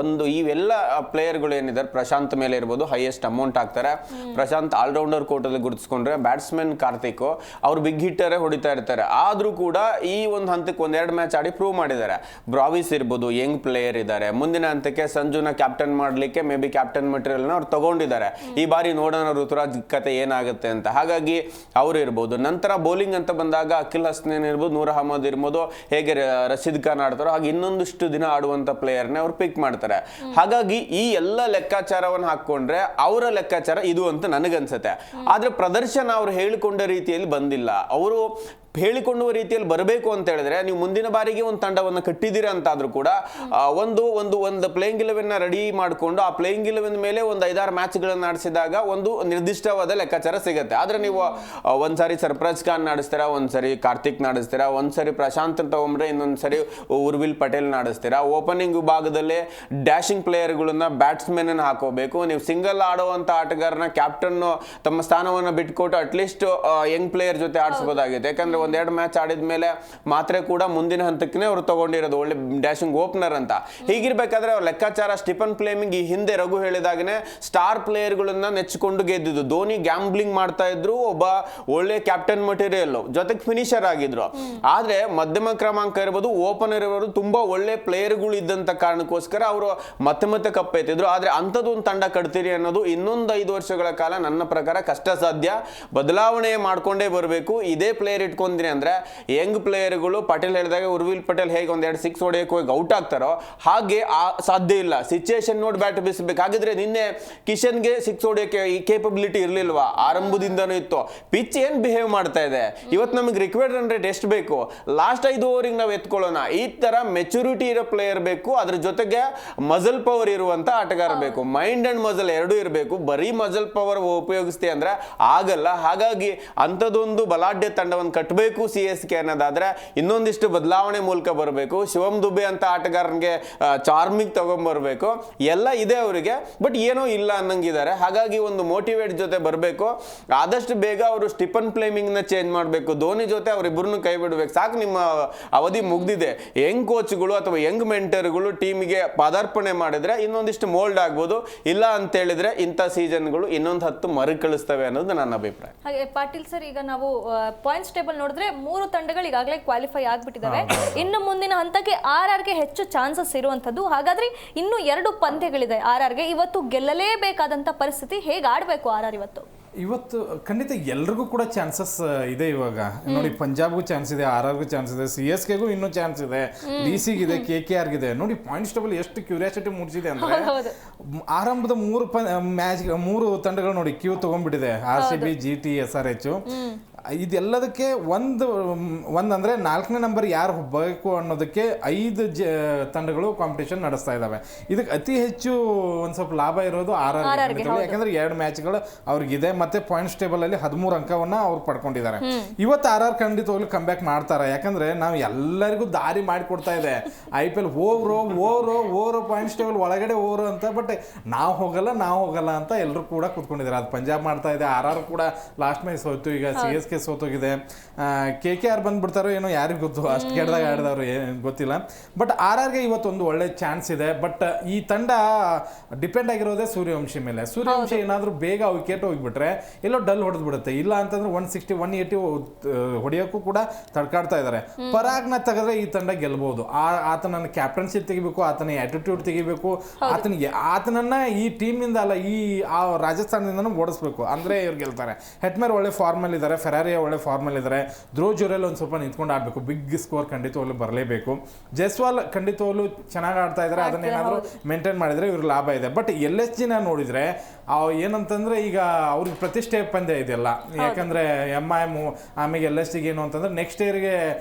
ಒಂದು ಇವೆಲ್ಲ ಪ್ಲೇಯರ್ಗಳು ಏನಿದ್ದಾರೆ, ಪ್ರಶಾಂತ್ ಮೇಲೆ ಇರ್ಬೋದು, ಹೈಯೆಸ್ಟ್ ಅಮೌಂಟ್ ಹಾಕ್ತಾರೆ. ಪ್ರಶಾಂತ್ ಆಲ್ರೌಂಡರ್ ಕೋಟಲ್ಲಿ ಗುರುತಿಸ್ಕೊಂಡ್ರೆ ಬ್ಯಾಟ್ಸ್ಮನ್ ಕಾರ್ತಿಕ್ ಅವ್ರು ಬಿಗ್ ಹಿಟ್ಟರೇ ಹೊಡಿತಾ ಇರ್ತಾರೆ. ಆದ್ರೂ ಕೂಡ ಈ ಒಂದು ಹಂತಕ್ಕೆ 1-2 ಮ್ಯಾಚ್ ಆಡಿ ಪ್ರೂವ್ ಮಾಡಿದ್ದಾರೆ. ಬ್ರಾವಿಸ್ ಇರ್ಬೋದು, ಯಂಗ್ ಪ್ಲೇಯರ್ ಇದ್ದಾರೆ. ಮುಂದಿನ ಹಂತಕ್ಕೆ ಸಂಜುನ ಕ್ಯಾಪ್ಟನ್ ಮಾಡ್ಲಿಕ್ಕೆ ಮೇ ಬಿ ಕ್ಯಾಪ್ಟನ್ ಮೆಟೀರಿಯಲ್ ಅವ್ರು ತಗೊಂಡಿದ್ದಾರೆ. ಈ ಬಾರಿ ನೋಡೋಣ ಋತುರಾಜ್ ಕತೆ ಏನಾಗುತ್ತೆ ಅಂತ. ಹಾಗಾಗಿ ಅವ್ರು ಇರ್ಬೋದು. ನಂತರ ಬೌಲಿಂಗ್ ಅಂತ ಬಂದಾಗ ಅಖಿಲ್ ಹಸ್ನೇನ್ ಇರ್ಬೋದು, ನೂರ್ ಅಹಮದ್ ಇರ್ಬೋದು, ಹೇಗೆ ರಶೀದ್ ಖಾನ್ ಆಡ್ತಾರೋ ಹಾಗೆ ಇನ್ನೊಂದಿಷ್ಟು ದಿನ ಆಡುವಂತ ಪ್ಲೇಯರ್ನೇ ಅವ್ರು ಪಿಕ್ ಮಾಡ್ತಾರೆ. ಹಾಗಾಗಿ ಈ ಎಲ್ಲ ಲೆಕ್ಕಾಚಾರವನ್ನು ಹಾಕೊಂಡ್ರೆ ಅವರ ಲೆಕ್ಕಾಚಾರ ಇದು ಅಂತ ನನಗನ್ಸುತ್ತೆ. ಆದ್ರೆ ಪ್ರದರ್ಶನ ಅವ್ರು ಹೇಳಿಕೊಂಡ ರೀತಿಯಲ್ಲಿ ಬಂದಿಲ್ಲ. ಅವರು ಹೇಳಿಕೊಳ್ಳುವ ರೀತಿಯಲ್ಲಿ ಬರಬೇಕು ಅಂತ ಹೇಳಿದ್ರೆ ನೀವು ಮುಂದಿನ ಬಾರಿಗೆ ಒಂದು ತಂಡವನ್ನು ಕಟ್ಟಿದ್ದೀರಾ ಅಂತಾದ್ರೂ ಕೂಡ ಒಂದು ಪ್ಲೇಯಿಂಗ್ 11 ರೆಡಿ ಮಾಡಿಕೊಂಡು ಆ ಪ್ಲೇಯಿಂಗ್ 11 ಮೇಲೆ ಒಂದು 5-6 ಮ್ಯಾಚ್ಗಳನ್ನು ಆಡಿಸಿದಾಗ ಒಂದು ನಿರ್ದಿಷ್ಟವಾದ ಲೆಕ್ಕಾಚಾರ ಸಿಗುತ್ತೆ. ಆದ್ರೆ ನೀವು ಒಂದ್ಸರಿ ಸರ್ಫರಾಜ್ ಖಾನ್ ಆಡಿಸ್ತೀರಾ, ಒಂದ್ಸರಿ ಕಾರ್ತಿಕ್ ಆಡಿಸ್ತೀರಾ, ಒಂದ್ಸರಿ ಪ್ರಶಾಂತ್ ತಗೊಂಡ್ರೆ ಇನ್ನೊಂದ್ಸರಿ ಉರ್ವಿಲ್ ಪಟೇಲ್ ಆಡಿಸ್ತೀರಾ. ಓಪನಿಂಗ್ ವಿಭಾಗದಲ್ಲಿ ಡ್ಯಾಶಿಂಗ್ ಪ್ಲೇಯರ್ಗಳನ್ನ ಬ್ಯಾಟ್ಸ್ಮನ್ ಅನ್ನು ಹಾಕೋಬೇಕು. ನೀವು ಸಿಂಗಲ್ ಆಡುವಂತ ಆಟಗಾರನ ಕ್ಯಾಪ್ಟನ್ ತಮ್ಮ ಸ್ಥಾನವನ್ನು ಬಿಟ್ಕೊಟ್ಟು ಅಟ್ಲೀಸ್ಟ್ ಯಂಗ್ ಪ್ಲೇಯರ್ ಜೊತೆ ಆಡಿಸಬಹುದಾಗಿದೆ. ಯಾಕಂದ್ರೆ 1-2 ಮ್ಯಾಚ್ ಆಡಿದ್ಮೇಲೆ ಮಾತ್ರ ಕೂಡ ಮುಂದಿನ ಹಂತಕ್ಕೆ ಅವ್ರು ತಗೊಂಡಿರೋದು ಒಳ್ಳೆ ಡ್ಯಾಶಿಂಗ್ ಓಪನರ್ ಅಂತ. ಹೀಗಿರ್ಬೇಕಾದ್ರೆ ಅವ್ರ ಲೆಕ್ಕಾಚಾರ ಸ್ಟಿಫನ್ ಫ್ಲೆಮಿಂಗ್ ಈ ಹಿಂದೆ ರಘು ಹೇಳಿದಾಗನೆ ಸ್ಟಾರ್ ಪ್ಲೇಯರ್ಗಳನ್ನ ನೆಚ್ಚಿಕೊಂಡು ಗೆದ್ದಿದ್ದು. ಧೋನಿ ಗ್ಯಾಂಬ್ಲಿಂಗ್ ಮಾಡ್ತಾ ಇದ್ರು, ಒಬ್ಬ ಒಳ್ಳೆ ಕ್ಯಾಪ್ಟನ್ ಮಟೀರಿಯಲ್ ಜೊತೆಗೆ ಫಿನಿಶರ್ ಆಗಿದ್ರು. ಆದ್ರೆ ಮಧ್ಯಮ ಕ್ರಮಾಂಕ ಇರ್ಬೋದು, ಓಪನರ್ ಇರೋರು ತುಂಬಾ ಒಳ್ಳೆ ಪ್ಲೇಯರ್ಗಳು ಇದ್ದಂತ ಕಾರಣಕ್ಕೋಸ್ಕರ ಅವರು ಮತ್ತೆ ಕಪ್ ಎತ್ತಿದ್ರು. ಆದ್ರೆ ಅಂಥದ್ದು ಒಂದು ತಂಡ ಕಟ್ತೀರಿ ಅನ್ನೋದು ಇನ್ನೊಂದು 5 ವರ್ಷಗಳ ಕಾಲ ನನ್ನ ಪ್ರಕಾರ ಕಷ್ಟ ಸಾಧ್ಯ. ಬದಲಾವಣೆ ಮಾಡ್ಕೊಂಡೇ ಬರಬೇಕು. ಇದೇ ಪ್ಲೇಯರ್ ಇಟ್ಕೊಂಡ್ರಿ ಅಂದ್ರೆ ಯಂಗ್ ಪ್ಲೇಯರ್ಗಳು ಪಟೇಲ್ ಹೇಳಿದಾಗ ಉರ್ವಿಲ್ ಪಟೇಲ್ ಹೇಗೆ 1-2 6 ಹೊಡೆಯಕ್ಕೆ ಹೋಗಿ ಔಟ್ ಆಗ್ತಾರೋ ಹಾಗೆ ಸಾಧ್ಯ ಇಲ್ಲ. ಸಿಚುಯೇಷನ್ ನೋಡಿ ಬ್ಯಾಟ್ ಬೀಸಬೇಕು. ಹಾಗಿದ್ರೆ ನಿನ್ನೆ ಕಿಶನ್ಗೆ 6 ಹೊಡೆಯಕ್ಕೆ ಈ ಕೇಪಬಿಲಿಟಿ ಇರ್ಲಿಲ್ವಾ? ಆರಂಭದಿಂದನೂ ಇತ್ತು. ಪಿಚ್ ಏನ್ ಬಿಹೇವ್ ಮಾಡ್ತಾ ಇದೆ, ಇವತ್ತು ನಮಗೆ ರಿಕ್ವೈರ್ಡ್ ರನ್ ರೇಟ್ ಎಷ್ಟು ಬೇಕು, ಲಾಸ್ಟ್ 5 ಓವರಿಗೆ ನಾವು ಎತ್ಕೊಳ್ಳೋಣ. ಈ ತರ ಮೆಚುರಿಟಿ ಇರೋ ಪ್ಲೇಯರ್ ಬೇಕು. ಅದ್ರ ಜೊತೆಗೆ ಮಜಲ್ ಪವರ್ ಇರುವಂತ ಆಟಗಾರ ಬೇಕು. ಮೈಂಡ್ ಅಂಡ್ ಮಜಲ್ ಎರಡೂ ಇರಬೇಕು. ಬರೀ ಮಜಲ್ ಪವರ್ ಉಪಯೋಗಿಸ್ತೀವಿ ಅಂದ್ರೆ ಆಗಲ್ಲ. ಹಾಗಾಗಿ ಅಂಥದ್ದೊಂದು ಬಲಾಢ್ಯ ತಂಡವನ್ನು ಕಟ್ಟಬೇಕು CSK ಅನ್ನೋದಾದ್ರೆ ಇನ್ನೊಂದಿಷ್ಟು ಬದಲಾವಣೆ ಮೂಲಕ ಬರಬೇಕು. ಶಿವಮ್ ದುಬೆ ಅಂತ ಆಟಗಾರನಿಗೆ ಚಾರ್ಮಿಂಗ್ ತಗೊಂಡ್ಬರ್ಬೇಕು. ಎಲ್ಲ ಇದೆ ಅವರಿಗೆ, ಬಟ್ ಏನೋ ಇಲ್ಲ ಅನ್ನಂಗಿದ್ದಾರೆ. ಹಾಗಾಗಿ ಒಂದು ಮೋಟಿವೇಟ್ ಜೊತೆ ಬರಬೇಕು. ಆದಷ್ಟು ಬೇಗ ಅವರು ಸ್ಟಿಫನ್ ಫ್ಲೆಮಿಂಗ್ ನ ಚೇಂಜ್ ಮಾಡಬೇಕು. ಧೋನಿ ಜೊತೆ ಅವರಿಬ್ಬರನ್ನು ಕೈ ಬಿಡಬೇಕು. ಸಾಕು, ನಿಮ್ಮ ಅವಧಿ ಮುಗ್ದಿದೆ. ಯಂಗ್ ಕೋಚ್ಗಳು ಅಥವಾ ಯಂಗ್ ಮೆಂಟರ್ಗಳು ಟೀಮಿಗೆ ಪದಾರ್ಪಣೆ ಮಾಡಿದ್ರೆ ಇನ್ನೊಂದಿಷ್ಟು ಮೋಲ್ಡ್ ಆಗ್ಬೋದು. ಇಲ್ಲ ಅಂತ ಹೇಳಿದ್ರೆ ಇಂಥ ಸೀಸನ್ಗಳು ಇನ್ನೊಂದು 10 ಮರುಕಳಿಸ್ತವೆ ಅನ್ನೋದು ನನ್ನ ಅಭಿಪ್ರಾಯ. ಹಾಗೆ ಪಾಟೀಲ್ ಸರ್, ಈಗ ನಾವು ಪಾಯಿಂಟ್ಸ್ ಟೇಬಲ್ ನೋಡಿದ್ರೆ 3 ತಂಡಗಳು ಈಗಾಗಲೇ ಕ್ವಾಲಿಫೈ ಆಗ್ಬಿಟ್ಟಿದ್ದಾವೆ. ಇನ್ನು ಮುಂದಿನ ಹಂತಕ್ಕೆ RRಗೆ ಹೆಚ್ಚು ಚಾನ್ಸಸ್ ಇರುವಂತದ್ದು. ಹಾಗಾದ್ರೆ ಇನ್ನು 2 ಪಂದ್ಯಗಳಿದೆ RRಗೆ. ಇವತ್ತು ಗೆಲ್ಲಲೇಬೇಕಾದಂತ ಪರಿಸ್ಥಿತಿ. ಹೇಗೆ ಆಡ್ಬೇಕು RR ಇವತ್ತು? ಖಂಡಿತ ಎಲ್ರಿಗೂ ಕೂಡ ಚಾನ್ಸಸ್ ಇದೆ. ಇವಾಗ ನೋಡಿ, ಪಂಜಾಬ್ಗೂ ಚಾನ್ಸ್ ಇದೆ, RRಗೂ ಚಾನ್ಸ್ ಇದೆ, CSKಗೂ ಇನ್ನೂ ಚಾನ್ಸ್ ಇದೆ, DCಗಿದೆ, KKRಗಿದೆ. ನೋಡಿ ಪಾಯಿಂಟ್ಸ್ ಟೇಬಲ್ ಎಷ್ಟು ಕ್ಯೂರಿಯಾಸಿಟಿ ಮೂಡಿಸಿದೆ ಅಂದ್ರೆ ಆರಂಭದ 3 ತಂಡಗಳು ನೋಡಿ ಕ್ಯೂ ತಗೊಂಡ್ಬಿಟ್ಟಿದೆ. RCB, GT, SRH. ಇದೆಲ್ಲದಕ್ಕೆ ಒಂದು ಅಂದ್ರೆ 4ನೇ ನಂಬರ್ ಯಾರು ಬೇಕು ಅನ್ನೋದಕ್ಕೆ 5 ತಂಡಗಳು ಕಾಂಪಿಟೇಷನ್ ನಡೆಸ್ತಾ ಇದಾವೆ. ಇದಕ್ಕೆ ಅತಿ ಹೆಚ್ಚು ಒಂದ್ ಸ್ವಲ್ಪ ಲಾಭ ಇರೋದು RR. ಯಾಕಂದ್ರೆ 2 ಮ್ಯಾಚ್ಗಳು ಅವ್ರಿಗಿದೆ. ಮತ್ತೆ ಪಾಯಿಂಟ್ಸ್ ಟೇಬಲ್ ಅಲ್ಲಿ 13 ಅಂಕವನ್ನ ಅವ್ರು ಪಡ್ಕೊಂಡಿದ್ದಾರೆ. ಇವತ್ತು RR ಖಂಡಿತವಾಗ್ಲೂ ಕಮ್ ಬ್ಯಾಕ್ ಮಾಡ್ತಾರೆ. ಯಾಕಂದ್ರೆ ನಾವು ಎಲ್ಲರಿಗೂ ದಾರಿ ಮಾಡಿಕೊಡ್ತಾ ಇದೆ IPL ಓವರ್ ಪಾಯಿಂಟ್ಸ್ ಟೇಬಲ್ ಒಳಗಡೆ ಓವರು ಅಂತ. ಬಟ್ ನಾವು ಹೋಗಲ್ಲ ಅಂತ ಎಲ್ಲರೂ ಕೂಡ ಕೂತ್ಕೊಂಡಿದ್ದಾರೆ. ಅದು ಪಂಜಾಬ್ ಮಾಡ್ತಾ ಇದೆ, RR ಕೂಡ ಲಾಸ್ಟ್ ಮ್ಯಾಚ್ ಸೋತು, ಈಗ CSK ಸೋತೋಗಿದೆ. KKR ಬಂದ್ಬಿಡ್ತಾರೋ ಏನೋ ಯಾರಿಗೂ ಗೊತ್ತು, ಅಷ್ಟು ಕೆಡ್ದಾಗ ಆಡಿದವರು ಏನು ಗೊತ್ತಿಲ್ಲ. ಬಟ್ RRಗೆ ಇವತ್ತೊಂದು ಒಳ್ಳೆ ಚಾನ್ಸ್ ಇದೆ. ಬಟ್ ಈ ತಂಡ ಡಿಪೆಂಡ್ ಆಗಿರೋದೇ ಸೂರ್ಯವಂಶಿ ಮೇಲೆ. ಸೂರ್ಯವಂಶಿ ಏನಾದರೂ ಬೇಗ ವಿಕೆಟ್ ಹೋಗಿಬಿಟ್ರೆ ಎಲ್ಲೋ ಡಲ್ ಹೊಡೆದ್ಬಿಡುತ್ತೆ. ಇಲ್ಲ ಅಂತಂದ್ರೆ 160, 180 ಹೊಡೆಯೋಕ್ಕೂ ಕೂಡ ತಡ್ಕಾಡ್ತಾ ಇದ್ದಾರೆ. ಪರಾಗ್ನ ತೆಗೆದ್ರೆ ಈ ತಂಡ ಗೆಲ್ಬಹುದು. ಆತನನ್ನ ಕ್ಯಾಪ್ಟನ್ಸಿ ತೆಗಿಬೇಕು, ಆತನ ಆಟಿಟ್ಯೂಡ್ ತೆಗಿಬೇಕು, ಆತನನ್ನ ಈ ಟೀಮಿಂದ ಅಲ್ಲ, ಈ ರಾಜಸ್ಥಾನದಿಂದನೂ ಓಡಿಸ್ಬೇಕು. ಅಂದ್ರೆ ಇವ್ರು ಗೆಲ್ತಾರೆ. ಹೆಟ್ಮೇರ್ ಒಳ್ಳೆ ಫಾರ್ಮಲ್ಲಿ ಇದ್ದಾರೆ, ಫೆರಾರಿ ಒಳ್ಳೆ ಫಾರ್ಮಲ್ಲಿ ಇದ್ದಾರೆ. ಧ್ರುವ್ ಜುರೇಲ್ ಒಂದು ಸ್ವಲ್ಪ ನಿಂತ್ಕೊಂಡು ಆಡಬೇಕು. ಬಿಗ್ ಸ್ಕೋರ್ ಖಂಡಿತವಾಗ್ಲೂ ಬರಲೇಬೇಕು. ಜೈಸ್ವಾಲ್ ಖಂಡಿತವಾಗ್ಲೂ ಚೆನ್ನಾಗಿ ಆಡ್ತಾ ಇದ್ದಾರೆ. ಅದನ್ನೇನಾದರೂ ಮೇಂಟೈನ್ ಮಾಡಿದ್ರೆ ಇವ್ರ ಲಾಭ ಇದೆ. ಬಟ್ LSG ನೋಡಿದ್ರೆ ಏನಂತಂದ್ರೆ ಈಗ ಅವ್ರಿಗೆ ಪ್ರತಿಷ್ಠೆ ಪಂದ್ಯ ಇದೆಯಲ್ಲ. ಯಾಕಂದ್ರೆ MIM ಆಮೇಲೆ LSG ಏನು ಅಂತಂದ್ರೆ ನೆಕ್ಸ್ಟ್ ಇಯರ್ಗೆ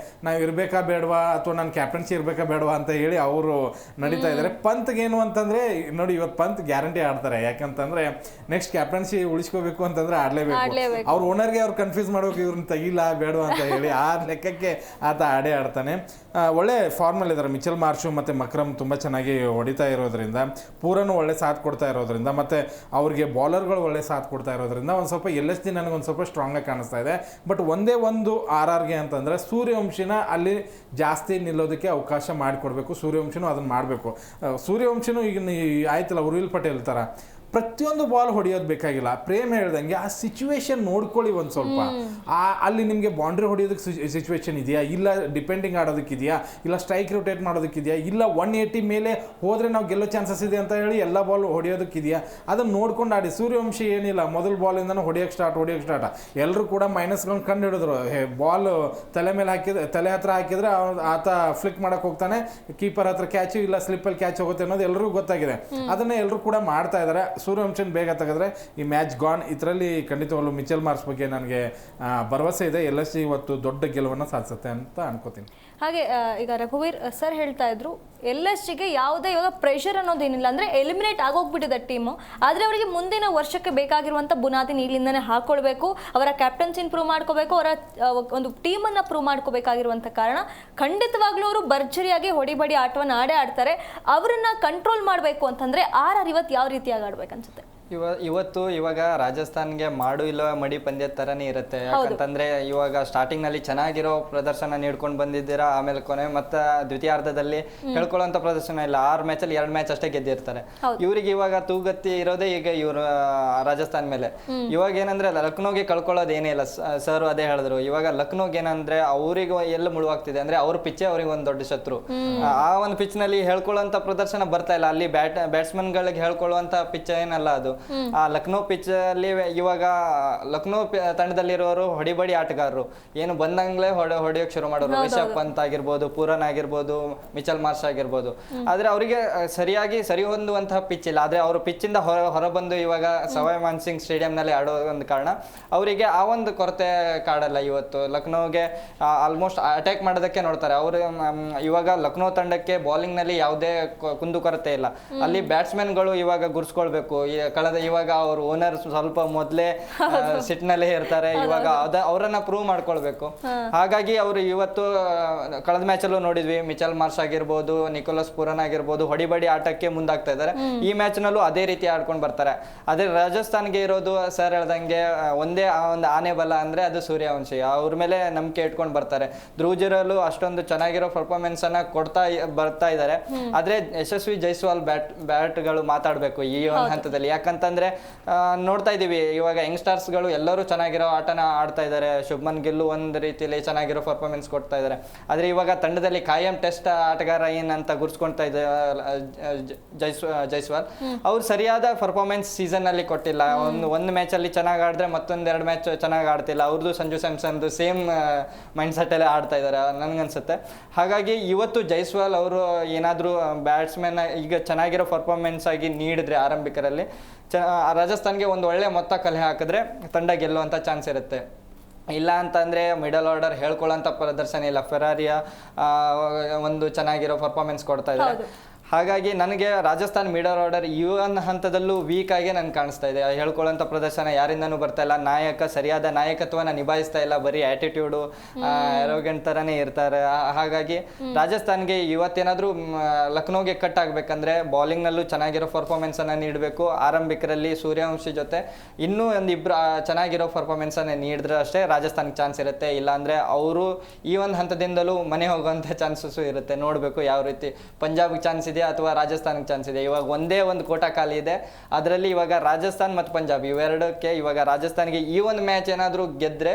ನಾವು ಇರ್ಬೇಕಾ ಬೇಡವಾ ಅಥವಾ ನನ್ನ ಕ್ಯಾಪ್ಟನ್ಸಿ ಇರ್ಬೇಕಾ ಬೇಡವಾ ಅಂತ ಹೇಳಿ ಅವರು ನಡೀತಾ ಇದ್ದಾರೆ. ಪಂತ್ಗೆ ಏನು ಅಂತಂದ್ರೆ ನೋಡಿ, ಇವತ್ತು ಪಂತ್ ಗ್ಯಾರಂಟಿ ಆಡ್ತಾರೆ. ಯಾಕಂತಂದ್ರೆ ನೆಕ್ಸ್ಟ್ ಕ್ಯಾಪ್ಟನ್ಸಿ ಉಳಿಸ್ಕೋಬೇಕು ಅಂತಂದ್ರೆ ಆಡ್ಲೇಬೇಕು. ಅವ್ರ ಓನರ್ಗೆ ಅವ್ರು ಕನ್ಫ್ಯೂಸ್ ಮಾಡ್ಬೇಕು, ಇವ್ರನ್ನ ತೆಗಿಲ್ಲ ಬೇಡ ಅಂತ ಹೇಳಿ. ಆ ಲೆಕ್ಕಕ್ಕೆ ಆತ ಆಡ್ತಾನೆ. ಒಳ್ಳೆ ಫಾರ್ಮಲ್ಲಿ ಇದ್ದಾರೆ. ಮಿಚೆಲ್ ಮಾರ್ಷು ಮತ್ತು ಮಕ್ರಮ್ ತುಂಬ ಚೆನ್ನಾಗಿ ಹೊಡಿತಾ ಇರೋದ್ರಿಂದ, ಪೂರನು ಒಳ್ಳೆ ಸಾಥ್ ಕೊಡ್ತಾ ಇರೋದ್ರಿಂದ, ಮತ್ತು ಅವ್ರಿಗೆ ಬೌಲರ್ಗಳು ಒಳ್ಳೆ ಸಾಥ್ ಕೊಡ್ತಾ ಇರೋದ್ರಿಂದ ಒಂದು ಸ್ವಲ್ಪ LSG ನನಗೊಂದು ಸ್ವಲ್ಪ ಸ್ಟ್ರಾಂಗಾಗಿ ಕಾಣಿಸ್ತಾ ಇದೆ. ಬಟ್ ಒಂದೇ ಒಂದು RRಗೆ ಅಂತಂದರೆ ಸೂರ್ಯವಂಶಿನ ಅಲ್ಲಿ ಜಾಸ್ತಿ ನಿಲ್ಲೋದಕ್ಕೆ ಅವಕಾಶ ಮಾಡಿಕೊಡ್ಬೇಕು. ಸೂರ್ಯವಂಶಿನೂ ಅದನ್ನು ಮಾಡಬೇಕು. ಸೂರ್ಯವಂಶಿನೂ ಈಗ ಆಯ್ತಲ್ಲ, ಉರ್ವಿಲ್ ಪಟೇಲ್ ಥರ ಪ್ರತಿಯೊಂದು ಬಾಲ್ ಹೊಡೆಯೋದು ಬೇಕಾಗಿಲ್ಲ. ಪ್ರೇಮ್ ಹೇಳ್ದಂಗೆ ಆ ಸಿಚುವೇಶನ್ ನೋಡ್ಕೊಳ್ಳಿ ಒಂದು ಸ್ವಲ್ಪ. ಅಲ್ಲಿ ನಿಮಗೆ ಬೌಂಡ್ರಿ ಹೊಡೆಯೋದಕ್ಕೆ ಸಿಚುವೇಶನ್ ಇದೆಯಾ, ಇಲ್ಲ ಡಿಪೆಂಡಿಂಗ್ ಆಡೋದಕ್ಕಿದೆಯಾ, ಇಲ್ಲ ಸ್ಟ್ರೈಕ್ ರೊಟೇಟ್ ಮಾಡೋದಕ್ಕಿದೆಯಾ, ಇಲ್ಲ 180 ಮೇಲೆ ಹೋದರೆ ನಾವು ಗೆಲ್ಲೋ ಚಾನ್ಸಸ್ ಇದೆ ಅಂತ ಹೇಳಿ ಎಲ್ಲ ಬಾಲ್ ಹೊಡೆಯೋದಕ್ಕಿದೆಯಾ, ಅದನ್ನು ನೋಡ್ಕೊಂಡು ಆಡಿ. ಸೂರ್ಯವಂಶಿ ಏನಿಲ್ಲ, ಮೊದಲ ಬಾಲಿಂದನೂ ಹೊಡೆಯೋಕ್ಕೆ ಸ್ಟಾರ್ಟ್. ಎಲ್ಲರೂ ಕೂಡ ಮೈನಸ್ಗಳನ್ನ ಕಂಡು ಹಿಡಿದ್ರು. ಬಾಲ್ ತಲೆ ಹತ್ರ ಹಾಕಿದ್ರೆ ಆತ ಫ್ಲಿಕ್ ಮಾಡಕ್ಕೆ ಹೋಗ್ತಾನೆ, ಕೀಪರ್ ಹತ್ರ ಕ್ಯಾಚು ಇಲ್ಲ ಸ್ಲಿಪ್ಪಲ್ಲಿ ಕ್ಯಾಚ್ ಹೋಗುತ್ತೆ ಅನ್ನೋದು ಎಲ್ಲರಿಗೂ ಗೊತ್ತಾಗಿದೆ. ಅದನ್ನ ಎಲ್ಲರೂ ಕೂಡ ಮಾಡ್ತಾ ಇದ್ದಾರೆ. ಸೂರ್ಯವಂಶನ್ ಬೇಗ ತೆಗೆದ್ರೆ ಈ ಮ್ಯಾಚ್ ಗಾನ್. ಇದರಲ್ಲಿ ಖಂಡಿತವಾಗ್ಲೂ ಮಿಚೆಲ್ ಮಾರ್ಸ್ ಬಗ್ಗೆ ನನಗೆ ಭರವಸೆ ಇದೆ. LSG ಇವತ್ತು ದೊಡ್ಡ ಗೆಲುವನ್ನು ಸಾಧಿಸುತ್ತೆ ಅಂತ ಅನ್ಕೋತೀನಿ. ಹಾಗೆ ಈಗ ರಘುವೀರ್ ಸರ್ ಹೇಳ್ತಾ ಇದ್ರು LSGಗೆ ಯಾವುದೇ ಇವಾಗ ಪ್ರೆಷರ್ ಅನ್ನೋದೇನಿಲ್ಲ, ಅಂದರೆ ಎಲಿಮಿನೇಟ್ ಆಗೋಗ್ಬಿಟ್ಟಿದೆ ಟೀಮು. ಆದರೆ ಅವರಿಗೆ ಮುಂದಿನ ವರ್ಷಕ್ಕೆ ಬೇಕಾಗಿರುವಂಥ ಬುನಾದಿನ ಇಲ್ಲಿಂದನೇ ಹಾಕೊಳ್ಬೇಕು, ಅವರ ಕ್ಯಾಪ್ಟನ್ಸಿನ ಪ್ರೂವ್ ಮಾಡ್ಕೋಬೇಕು, ಅವರ ಒಂದು ಟೀಮನ್ನು ಪ್ರೂವ್ ಮಾಡ್ಕೋಬೇಕಾಗಿರುವಂಥ ಕಾರಣ ಖಂಡಿತವಾಗ್ಲೂ ಅವರು ಭರ್ಜರಿಯಾಗಿ ಹೊಡಿಬಡಿ ಆಟವನ್ನು ಆಡ್ತಾರೆ. ಅವರನ್ನ ಕಂಟ್ರೋಲ್ ಮಾಡಬೇಕು ಅಂತಂದರೆ ಇವತ್ತು ಯಾವ ರೀತಿಯಾಗಿ ಆಡ್ಬೇಕನ್ಸುತ್ತೆ? ಇವಾಗ ರಾಜಸ್ಥಾನ್ಗೆ ಮಾಡು ಇಲ್ಲ ಮಡಿ ಪಂದ್ಯ ತರನೇ ಇರುತ್ತೆ. ಯಾಕಂತಂದ್ರೆ ಇವಾಗ ಸ್ಟಾರ್ಟಿಂಗ್ ನಲ್ಲಿ ಚೆನ್ನಾಗಿರೋ ಪ್ರದರ್ಶನ ನೀಡ್ಕೊಂಡು ಬಂದಿದ್ದೀರಾ, ಆಮೇಲೆ ಕೊನೆ ಮತ್ತೆ ದ್ವಿತೀಯಾರ್ಧದಲ್ಲಿ ಹೇಳ್ಕೊಳ್ಳುವಂತ ಪ್ರದರ್ಶನ ಇಲ್ಲ. 6 ಮ್ಯಾಚಲ್ಲಿ 2 ಮ್ಯಾಚ್ ಅಷ್ಟೇ ಗೆದ್ದಿರ್ತಾರೆ. ಇವ್ರಿಗೆ ಇವಾಗ ತೂಗತ್ತಿ ಇರೋದೇ ಈಗ ಇವರು ರಾಜಸ್ಥಾನ್ ಮೇಲೆ. ಇವಾಗ ಏನಂದ್ರೆ ಲಕ್ನೋಗೆ ಕಳ್ಕೊಳ್ಳೋದು ಏನೇ ಇಲ್ಲ. ಸರ್ ಅದೇ ಹೇಳಿದ್ರು, ಇವಾಗ ಲಕ್ನೋಗೆ ಏನಂದ್ರೆ ಅವ್ರಿಗೆ ಎಲ್ಲ ಮುಳುವಾಗ್ತಿದೆ, ಅಂದ್ರೆ ಅವ್ರ ಪಿಚ್ಚೇ ಅವ್ರಿಗೆ ಒಂದು ದೊಡ್ಡ ಶತ್ರು. ಆ ಒಂದು ಪಿಚ್ ನಲ್ಲಿ ಹೇಳ್ಕೊಳ್ಳುವಂತ ಪ್ರದರ್ಶನ ಬರ್ತಾ ಇಲ್ಲ. ಅಲ್ಲಿ ಬ್ಯಾಟ್ಸ್ಮನ್ ಗಳಿಗೆ ಹೇಳ್ಕೊಳ್ಳುವಂತ ಪಿಚ್ ಏನಲ್ಲ ಅದು. ಆ ಲಕ್ನೋ ಪಿಚ್ ಅಲ್ಲಿ ಇವಾಗ ಲಕ್ನೋ ತಂಡದಲ್ಲಿರೋರು ಹೊಡಿಬಡಿ ಆಟಗಾರರು, ಏನು ಬಂದಂಗ್ಲೇ ಹೊಡೆಯೋಕೆ ಶುರು ಮಾಡೋರು. ರಿಷಬ್ ಪಂತ್ ಆಗಿರ್ಬೋದು, ಪೂರನ್ ಆಗಿರ್ಬೋದು, ಮಿಚೆಲ್ ಮಾರ್ಷ್ ಆಗಿರ್ಬೋದು. ಆದ್ರೆ ಅವರಿಗೆ ಸರಿಯಾಗಿ ಸರಿ ಹೊಂದುವಂತಹ ಪಿಚ್ ಇಲ್ಲ. ಆದ್ರೆ ಅವರು ಪಿಚ್ ಇಂದ ಹೊರಬಂದು ಇವಾಗ ಸವಾಯ್ ಮಾನ್ ಸಿಂಗ್ ಸ್ಟೇಡಿಯಂ ನಲ್ಲಿ ಆಡೋ ಒಂದು ಕಾರಣ ಅವರಿಗೆ ಆ ಒಂದು ಕೊರತೆ ಕಾಡಲ್ಲ. ಇವತ್ತು ಲಕ್ನೋಗೆ ಆಲ್ಮೋಸ್ಟ್ ಅಟ್ಯಾಕ್ ಮಾಡೋದಕ್ಕೆ ನೋಡ್ತಾರೆ ಅವರು. ಇವಾಗ ಲಕ್ನೋ ತಂಡಕ್ಕೆ ಬೌಲಿಂಗ್ ನಲ್ಲಿ ಯಾವುದೇ ಕುಂದು ಕೊರತೆ ಇಲ್ಲ. ಅಲ್ಲಿ ಬ್ಯಾಟ್ಸ್ಮನ್ ಗಳು ಇವಾಗ ಗುರ್ಸ್ಕೊಳ್ಬೇಕು. ಇವಾಗ ಅವ್ರ ಓನರ್ ಸ್ವಲ್ಪ ಮೊದಲೇ ಸಿಟ್ ನಲ್ಲೇ ಇರ್ತಾರೆ. ಇವಾಗ ಅವರನ್ನ ಪ್ರೂವ್ ಮಾಡ್ಕೊಳ್ಬೇಕು. ಹಾಗಾಗಿ ಅವರು ಇವತ್ತು ಕಳೆದ ಮ್ಯಾಚ್ ಅಲ್ಲೂ ನೋಡಿದ್ವಿ, ಮಿಚೆಲ್ ಮಾರ್ಷ್ ಆಗಿರ್ಬೋದು, ನಿಕೋಲಸ್ ಪೂರನ್ ಆಗಿರ್ಬೋದು, ಹೊಡಿಬಡಿ ಆಟಕ್ಕೆ ಮುಂದಾಗ್ತಾ ಇದ್ದಾರೆ. ಈ ಮ್ಯಾಚ್ ನಲ್ಲೂ ಅದೇ ರೀತಿ ಆಡ್ಕೊಂಡು ಬರ್ತಾರೆ. ಅದೇ ರಾಜಸ್ಥಾನ್ಗೆ ಇರೋದು ಸರ್ ಹೇಳ್ದಂಗೆ ಒಂದೇ ಒಂದು ಆನೆ ಬಲ ಅಂದ್ರೆ ಅದು ಸೂರ್ಯವಂಶಿ. ಅವ್ರ ಮೇಲೆ ನಂಬಿಕೆ ಇಟ್ಕೊಂಡು ಬರ್ತಾರೆ. ಧ್ರುವ್ ಜುರೇಲ್ ಅಷ್ಟೊಂದು ಚೆನ್ನಾಗಿರೋ ಪರ್ಫಾರ್ಮೆನ್ಸ್ ಅನ್ನ ಬರ್ತಾ ಇದ್ದಾರೆ. ಆದ್ರೆ ಯಶಸ್ವಿ ಜೈಸ್ವಾಲ್ ಬ್ಯಾಟ್ಗಳು ಮಾತಾಡ್ಬೇಕು ಈ ಒಂದು ಹಂತದಲ್ಲಿ. ಯಾಕಂತಂದ್ರೆ ನೋಡ್ತಾ ಇದೀವಿ ಇವಾಗ ಯಂಗ್ಸ್ಟರ್ಸ್ ಗಳು ಎಲ್ಲರೂ ಚೆನ್ನಾಗಿರೋ ಆಟನ ಆಡ್ತಾ ಇದ್ದಾರೆ. ಶುಭ್ಮನ್ ಗಿಲ್ ಒಂದ್ ರೀತಿಯಲ್ಲಿ ಚೆನ್ನಾಗಿರೋ ಪರ್ಫಾರ್ಮೆನ್ಸ್ ಕೊಡ್ತಾ ಇದ್ದಾರೆ. ಆದ್ರೆ ಇವಾಗ ತಂಡದಲ್ಲಿ ಕಾಯಂ ಟೆಸ್ಟ್ ಆಟಗಾರ ಏನಂತ ಗುರ್ಸ್ಕೊಳ್ತಾ ಇದ್ದಾರೆ ಜೈಸ್ವಾಲ್. ಅವ್ರು ಸರಿಯಾದ ಪರ್ಫಾರ್ಮೆನ್ಸ್ ಸೀಸನ್ ಅಲ್ಲಿ ಕೊಟ್ಟಿಲ್ಲ. ಒಂದು ಮ್ಯಾಚ್ ಅಲ್ಲಿ ಚೆನ್ನಾಗಿ ಆಡಿದ್ರೆ ಮತ್ತೊಂದೆರಡು ಮ್ಯಾಚ್ ಚೆನ್ನಾಗಿ ಆಡ್ತಿಲ್ಲ. ಅವ್ರದ್ದು Sanju Samson same mind set ಅಲ್ಲೇ ಆಡ್ತಾ ಇದ್ದಾರೆ ನನ್ಗನ್ಸುತ್ತೆ. ಹಾಗಾಗಿ ಇವತ್ತು ಜೈಸ್ವಾಲ್ ಅವರು ಏನಾದ್ರೂ ಬ್ಯಾಟ್ಸ್ಮನ್ ಈಗ ಚೆನ್ನಾಗಿರೋ ಪರ್ಫಾರ್ಮೆನ್ಸ್ ಆಗಿ ನೀಡಿದ್ರೆ ಆರಂಭಿಕರಲ್ಲಿ ರಾಜಸ್ಥಾನ್ಗೆ ಒಂದು ಒಳ್ಳೆ ಮೊತ್ತ ಕಲೆ ಹಾಕಿದ್ರೆ ತಂಡ ಗೆಲ್ಲುವಂತ ಚಾನ್ಸ್ ಇರುತ್ತೆ. ಇಲ್ಲ ಅಂತಂದ್ರೆ ಮಿಡಲ್ ಆರ್ಡರ್ ಹೇಳ್ಕೊಳ್ಳೋಂಥ ಪ್ರದರ್ಶನ ಇಲ್ಲ. ಫೆರಾರಿಯ ಒಂದು ಚೆನ್ನಾಗಿರೋ ಪರ್ಫಾರ್ಮೆನ್ಸ್ ಕೊಡ್ತಾ ಇದ್ದಾರೆ. ಹಾಗಾಗಿ ನನಗೆ ರಾಜಸ್ಥಾನ್ ಮಿಡಲ್ ಆರ್ಡರ್ ಈ ಒಂದು ಹಂತದಲ್ಲೂ ವೀಕ್ ಆಗಿ ನನ್ಗೆ ಕಾಣಿಸ್ತಾ ಇದೆ. ಹೇಳ್ಕೊಳ್ಳೋಂಥ ಪ್ರದರ್ಶನ ಯಾರಿಂದನೂ ಬರ್ತಾ ಇಲ್ಲ. ಸರಿಯಾದ ನಾಯಕತ್ವನ ನಿಭಾಯಿಸ್ತಾ ಇಲ್ಲ. ಬರೀ ಆಟಿಟ್ಯೂಡು ಆರೋಗ್ಯಂಟ್ ಥರನೇ ಇರ್ತಾರೆ. ಹಾಗಾಗಿ ರಾಜಸ್ಥಾನ್ಗೆ ಇವತ್ತೇನಾದರೂ ಲಕ್ನೋಗೆ ಕಟ್ ಆಗಬೇಕಂದ್ರೆ ಬೌಲಿಂಗ್ನಲ್ಲೂ ಚೆನ್ನಾಗಿರೋ ಪರ್ಫಾರ್ಮೆನ್ಸನ್ನು ನೀಡಬೇಕು. ಆರಂಭಿಕರಲ್ಲಿ ಸೂರ್ಯವಂಶಿ ಜೊತೆ ಇನ್ನೂ ಒಂದಿಬ್ಬರು ಚೆನ್ನಾಗಿರೋ ಪರ್ಫಾರ್ಮೆನ್ಸನ್ನು ನೀಡಿದ್ರೆ ಅಷ್ಟೇ ರಾಜಸ್ಥಾನ್ಗೆ ಚಾನ್ಸ್ ಇರುತ್ತೆ. ಇಲ್ಲಾಂದರೆ ಅವರು ಈ ಒಂದು ಹಂತದಿಂದಲೂ ಮನೆ ಹೋಗುವಂಥ ಚಾನ್ಸಸ್ಸು ಇರುತ್ತೆ. ನೋಡಬೇಕು ಯಾವ ರೀತಿ ಪಂಜಾಬ್ಗೆ ಚಾನ್ಸ್ ಇದೆ ಅಥವಾ ರಾಜಸ್ಥಾನ್ಗೆ ಚಾನ್ಸ್ ಇದೆ. ಇವಾಗ ಒಂದೇ ಒಂದು ಕೋಟಾ ಖಾಲಿ ಇದೆ. ಅದರಲ್ಲಿ ಇವಾಗ ರಾಜಸ್ಥಾನ್ ಮತ್ತು ಪಂಜಾಬ್ ಇವೆರಡಕ್ಕೆ ಇವಾಗ ರಾಜಸ್ಥಾನ್ಗೆ ಈ ಒಂದು ಮ್ಯಾಚ್ ಏನಾದರೂ ಗೆದ್ದರೆ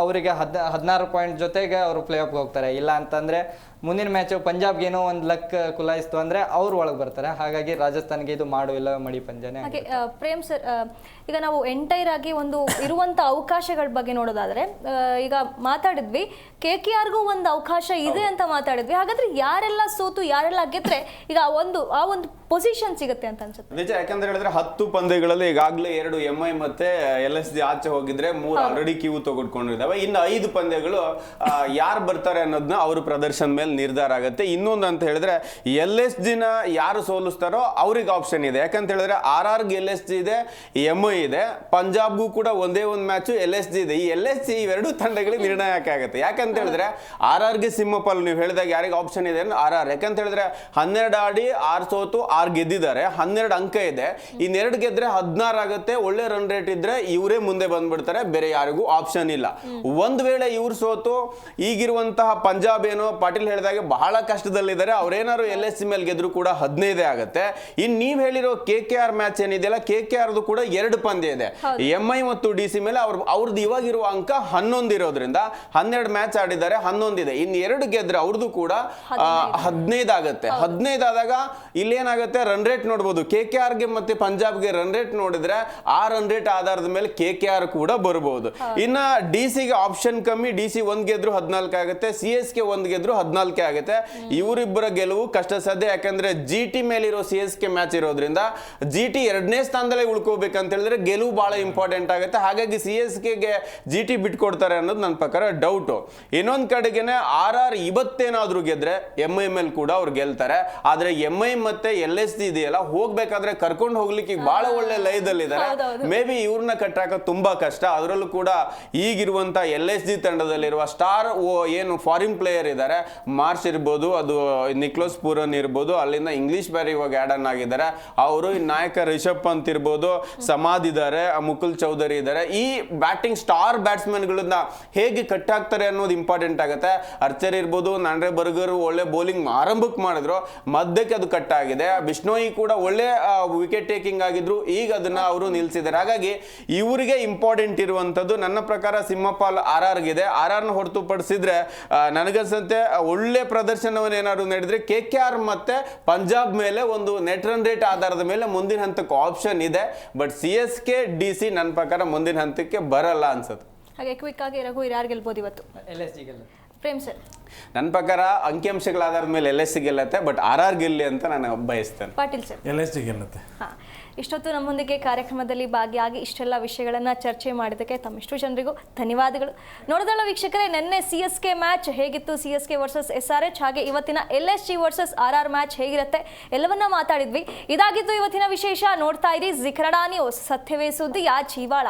ಅವರಿಗೆ 16 ಪಾಯಿಂಟ್ ಜೊತೆಗೆ ಅವರು ಪ್ಲೇ ಆಫ್ಗೆ ಹೋಗ್ತಾರೆ. ಇಲ್ಲ ಅಂತಂದರೆ ಮುಂದಿನ ಮ್ಯಾಚು ಪಂಜಾಬ್ಗೆ ಏನೋ ಒಂದು ಲಕ್ ಕುಲಾಯಿಸ್ತು ಅಂದರೆ ಅವ್ರು ಒಳಗೆ ಬರ್ತಾರೆ. ಹಾಗಾಗಿ ರಾಜಸ್ಥಾನ್ಗೆ ಇದು ಇಲ್ಲ ಮಡಿ ಪಂಜಾನೆ. ಹಾಗೆ ಪ್ರೇಮ್ ಸರ್, ಈಗ ನಾವು ಎಂಟೈರ್ ಆಗಿ ಒಂದು ಇರುವಂಥ ಅವಕಾಶಗಳ ಬಗ್ಗೆ ನೋಡೋದಾದ್ರೆ ಈಗ ಮಾತಾಡಿದ್ವಿ, KKRಗೂ ಒಂದು ಅವಕಾಶ ಇದೆ ಅಂತ ಮಾತಾಡಿದ್ವಿ. ಹಾಗಾದ್ರೆ ಯಾರೆಲ್ಲ ಸೋತು ಯಾರೆಲ್ಲ ಗೆದ್ರೆ ಈಗ ಆ ಒಂದು ಪೊಸಿಷನ್ ಸಿಗುತ್ತೆ ಅಂತ ಅನ್ಸುತ್ತೆ? ನಿಜ. ಯಾಕಂದ್ರೆ ಹೇಳಿದ್ರೆ 10 ಪಂದ್ಯಗಳಲ್ಲಿ ಈಗಾಗಲೇ 2 MI ಮತ್ತೆ LSG ಆಚೆ ಹೋಗಿದ್ರೆ 3 ಆಲ್ರೆಡಿ ಕ್ಯೂ ತಗೊಂಡ್ಕೊಂಡಿದ್ದಾವೆ. ಇನ್ನು 5 ಪಂದ್ಯಗಳು ಯಾರು ಬರ್ತಾರೆ ಅನ್ನೋದನ್ನ ಅವ್ರ ಪ್ರದರ್ಶನ ಮೇಲೆ ನಿರ್ಧಾರ ಆಗುತ್ತೆ. ಇನ್ನೊಂದು ಅಂತ ಹೇಳಿದ್ರೆ LSGನ ಯಾರು ಸೋಲಿಸ್ತಾರೋ ಅವ್ರಿಗೆ ಆಪ್ಷನ್ ಇದೆ. ಯಾಕಂತ ಹೇಳಿದ್ರೆ RRಗೆ LSG ಇದೆ, MI ಇದೆ. ಪಂಜಾಬ್ಗೂ ಕೂಡ ಒಂದೇ ಒಂದು ಮ್ಯಾಚ್ LSG ಇದೆ. ಈ LSG ಇವೆರಡು ತಂಡಗಳಿಗೆ ನಿರ್ಣಾಯಕ ಆಗುತ್ತೆ. ಯಾಕಂತ ಹೇಳಿದ್ರೆ RRಗೆ ಸಿಂಹಪಾಲು ನೀವು ಹೇಳಿದಾಗ ಯಾರಿಗೆ ಆಪ್ಷನ್ ಇದೆ ಅಂದ್ರೆ RR. ಯಾಕಂತ ಹೇಳಿದ್ರೆ 12 ಆಡಿ 6 ಸೋತು 6 ಗೆದ್ದಿದ್ದಾರೆ. 12 ಅಂಕ ಇದೆ. ಇನ್ನೆರಡು ಗೆದ್ರೆ 16 ಆಗುತ್ತೆ. ಒಳ್ಳೆ ರನ್ ರೇಟ್ ಇದ್ರೆ ಇವರೇ ಮುಂದೆ ಬಂದ್ಬಿಡ್ತಾರೆ. ಬೇರೆ ಯಾರಿಗೂ ಆಪ್ಷನ್ ಇಲ್ಲ. ಒಂದ್ ವೇಳೆ ಇವ್ರು ಸೋತು ಈಗಿರುವಂತಹ ಪಂಜಾಬ್ ಏನೋ ಪಾಟೀಲ್ ಹೇಳಿದಾಗೆ ಬಹಳ ಕಷ್ಟದಲ್ಲಿದ್ದಾರೆ. ಅವ್ರೇನಾದ್ರು LSG ಮೇಲೆ ಗೆದ್ರು ಕೂಡ 15 ಆಗುತ್ತೆ. ಇನ್ ನೀವ್ ಹೇಳಿರೋ KKR ಮ್ಯಾಚ್ ಏನಿದೆಯಲ್ಲ, KKRದು ಕೂಡ 2 ಪಂದ್ಯ ಇದೆ. MI ಮತ್ತು DC ಮೇಲೆ ಅವ್ರದ್ದು ಇವಾಗಿರುವ ಅಂಕ 11 ಇರೋದ್ರಿಂದ 12 ಮ್ಯಾಚ್ ಆಡಿದ್ದಾರೆ, 11 ಇದೆ. ಇನ್ 2 ಗೆದ್ರೆ ಅವ್ರದ್ದು ಕೂಡ 15 ಆಗುತ್ತೆ. 15 ಆದಾಗ ಇಲ್ಲೇನಾಗುತ್ತೆ ಏನಾಗುತ್ತೆ, ರನ್ ರೇಟ್ ನೋಡ್ಬೋದು. KKR ಗೆ ಮತ್ತೆ ಪಂಜಾಬ್ಗೆ ರನ್ ರೇಟ್ ನೋಡಿದ್ರೆ ಆ ರನ್ ರೇಟ್ ಆಧಾರದ ಮೇಲೆ KKR ಕೂಡ ಬರ್ಬೋದು. ಇನ್ನ DC ಗೆ ಆಪ್ಷನ್ ಕಮ್ಮಿ, DC 1 ಗೆದ್ರು 14 ಆಗುತ್ತೆ, CSK 1 ಗೆದ್ರು 14 ಆಗುತ್ತೆ. ಇವರಿಬ್ಬರ ಗೆಲುವು ಕಷ್ಟ ಸಾಧ್ಯ, ಯಾಕಂದ್ರೆ GT ಮೇಲಿರೋ CSK ಮ್ಯಾಚ್ ಇರೋದ್ರಿಂದ GT 2ನೇ ಸ್ಥಾನದಲ್ಲೇ ಉಳ್ಕೋಬೇಕಂತ ಹೇಳಿದ್ರೆ ಗೆಲುವು ಬಹಳ ಇಂಪಾರ್ಟೆಂಟ್ ಆಗುತ್ತೆ. ಹಾಗಾಗಿ CSK ಗೆ GT ಬಿಟ್ಕೊಡ್ತಾರೆ ಅನ್ನೋದು ನನ್ನ ಪ್ರಕಾರ ಡೌಟ್. ಇನ್ನೊಂದ್ ಕಡೆಗೆನೆ RR ಇವತ್ತೇನಾದ್ರೂ ಗೆದ್ರೆ MIML ಕೂಡ ಅವ್ರು ಗೆಲ್ತಾರೆ. ಆದ್ರೆ MI ಮತ್ತೆ LSG ಇದೆಯಲ್ಲ, ಹೋಗ್ಬೇಕಾದ್ರೆ ಕರ್ಕೊಂಡು ಹೋಗ್ಲಿಕ್ಕೆ ಬಹಳ ಒಳ್ಳೆ ಲಯದಲ್ಲಿದ್ದಾರೆ. ಮೇ ಬಿ ಇವ್ರನ್ನ ಕಟ್ಟಾಕ ತುಂಬಾ ಕಷ್ಟ. ಅದರಲ್ಲೂ ಕೂಡ ಈಗಿರುವಂತ LSG ತಂಡದಲ್ಲಿರುವ ಸ್ಟಾರ್ ಏನು ಫಾರಿನ್ ಪ್ಲೇಯರ್ ಇದ್ದಾರೆ, ಮಾರ್ಚ್ ಇರ್ಬೋದು, ಅದು ನಿಕ್ಲೋಸ್ ಪೂರನ್ ಇರ್ಬೋದು, ಅಲ್ಲಿಂದ ಇಂಗ್ಲಿಷ್ ಬೇರೆ ಇವಾಗ ಆಡ್ ಆನ್ ಆಗಿದ್ದಾರೆ ಅವರು. ನಾಯಕ ರಿಷಬ್ ಪಂತ್ ಇರ್ಬೋದು, ಸಮಾದ್ ಇದ್ದಾರೆ, ಮುಕುಲ್ ಚೌಧರಿ ಇದ್ದಾರೆ. ಈ ಬ್ಯಾಟಿಂಗ್ ಸ್ಟಾರ್ ಬ್ಯಾಟ್ಸ್ಮನ್ ಗಳನ್ನ ಹೇಗೆ ಕಟ್ಟಾಕ್ತಾರೆ ಅನ್ನೋದು ಇಂಪಾರ್ಟೆಂಟ್ ಆಗುತ್ತೆ. ಅರ್ಚರ್ ಇರ್ಬೋದು, ನಾಂಡ್ರೆ ಬರ್ಗರ್ ಒಳ್ಳೆ ಬೌಲಿಂಗ್ ಆರಂಭಕ್ಕೆ ಮಾಡಿದ್ರು, ಮಧ್ಯಕ್ಕೆ ಅದು ಕಟ್ ಆಗಿದೆ. ಬಿಷ್ಣೋಯಿ ಕೂಡ ಒಳ್ಳೆ ವಿಕೆಟ್ ಟೇಕಿಂಗ್ ಆಗಿದ್ರು, ಈಗ ಅದನ್ನ ಅವರು ನಿಲ್ಸಿದ್ದಾರೆ. ಹಾಗಾಗಿ ಇವರಿಗೆ ಇಂಪಾರ್ಟೆಂಟ್ ಇರುವಂತದ್ದು ನನ್ನ ಪ್ರಕಾರ ಸಿಂಹಪಾಲ್ RR ಗಿದೆ. RR ನ ಹೊರತುಪಡಿಸಿದ್ರೆ ನನಗನ್ಸಂತೆ ಒಳ್ಳೆ ಪ್ರದರ್ಶನವನ್ನು ಏನಾದ್ರು ನಡೆದ್ರೆ KKR ಮತ್ತೆ ಪಂಜಾಬ್ ಮೇಲೆ ಒಂದು ನೆಟ್ ರನ್ ರೇಟ್ ಆಧಾರದ ಮೇಲೆ ಮುಂದಿನ ಹಂತಕ್ಕೆ ಆಪ್ಷನ್ ಇದೆ. ಬಟ್ CSK DC ನನ್ನ ಪ್ರಕಾರ ಮುಂದಿನ ಹಂತಕ್ಕೆ ಬರಲ್ಲ ಅನ್ಸುತ್ತೆ. ಹಾಗೆ ಕ್ವಿಕ್ ಆಗಿ ರಘು ಯಾರು ಗೆಲ್ಬೋದು ಇವತ್ತು? LSG ಗೆಲ್ಲುತ್ತೆ. ಪ್ರೇಮ್ ಸರ್? ನನ್ನ ಪ್ರಕಾರ ಅಂಕಿಅಂಶಗಳ ಆಧಾರದ ಮೇಲೆ LSG ಗೆಲ್ಲತ್ತೆ, ಬಟ್ RR ಗೆಲ್ಲಿ ಅಂತ ನಾನು ಬಯಸ್ತೇನೆ. ಪಾಟೀಲ್ ಸರ್? LSG ಗೆಲ್ಲುತ್ತೆ. ಹಾಂ, ಇಷ್ಟೊತ್ತು ನಮ್ಮೊಂದಿಗೆ ಕಾರ್ಯಕ್ರಮದಲ್ಲಿ ಭಾಗಿಯಾಗಿ ಇಷ್ಟೆಲ್ಲ ವಿಷಯಗಳನ್ನು ಚರ್ಚೆ ಮಾಡಿದ್ದಕ್ಕೆ ತಮ್ಮಿಷ್ಟು ಜನರಿಗೂ ಧನ್ಯವಾದಗಳು. ನೋಡಿದಲ್ಲ ವೀಕ್ಷಕರೇ, ನಿನ್ನೆ CSK ಮ್ಯಾಚ್ ಹೇಗಿತ್ತು, CSK ವರ್ಸಸ್ SRH, ಹಾಗೆ ಇವತ್ತಿನ LSG ವರ್ಸಸ್ RR ಮ್ಯಾಚ್ ಹೇಗಿರುತ್ತೆ ಎಲ್ಲವನ್ನ ಮಾತಾಡಿದ್ವಿ. ಇದಾಗಿದ್ದು ಇವತ್ತಿನ ವಿಶೇಷ. ನೋಡ್ತಾ ಇರಿ ಜಿ ಕನ್ನಡ ನ್ಯೂಸ್, ಸತ್ಯವೇ ಸುದ್ದಿಯ ಜೀವಾಳ.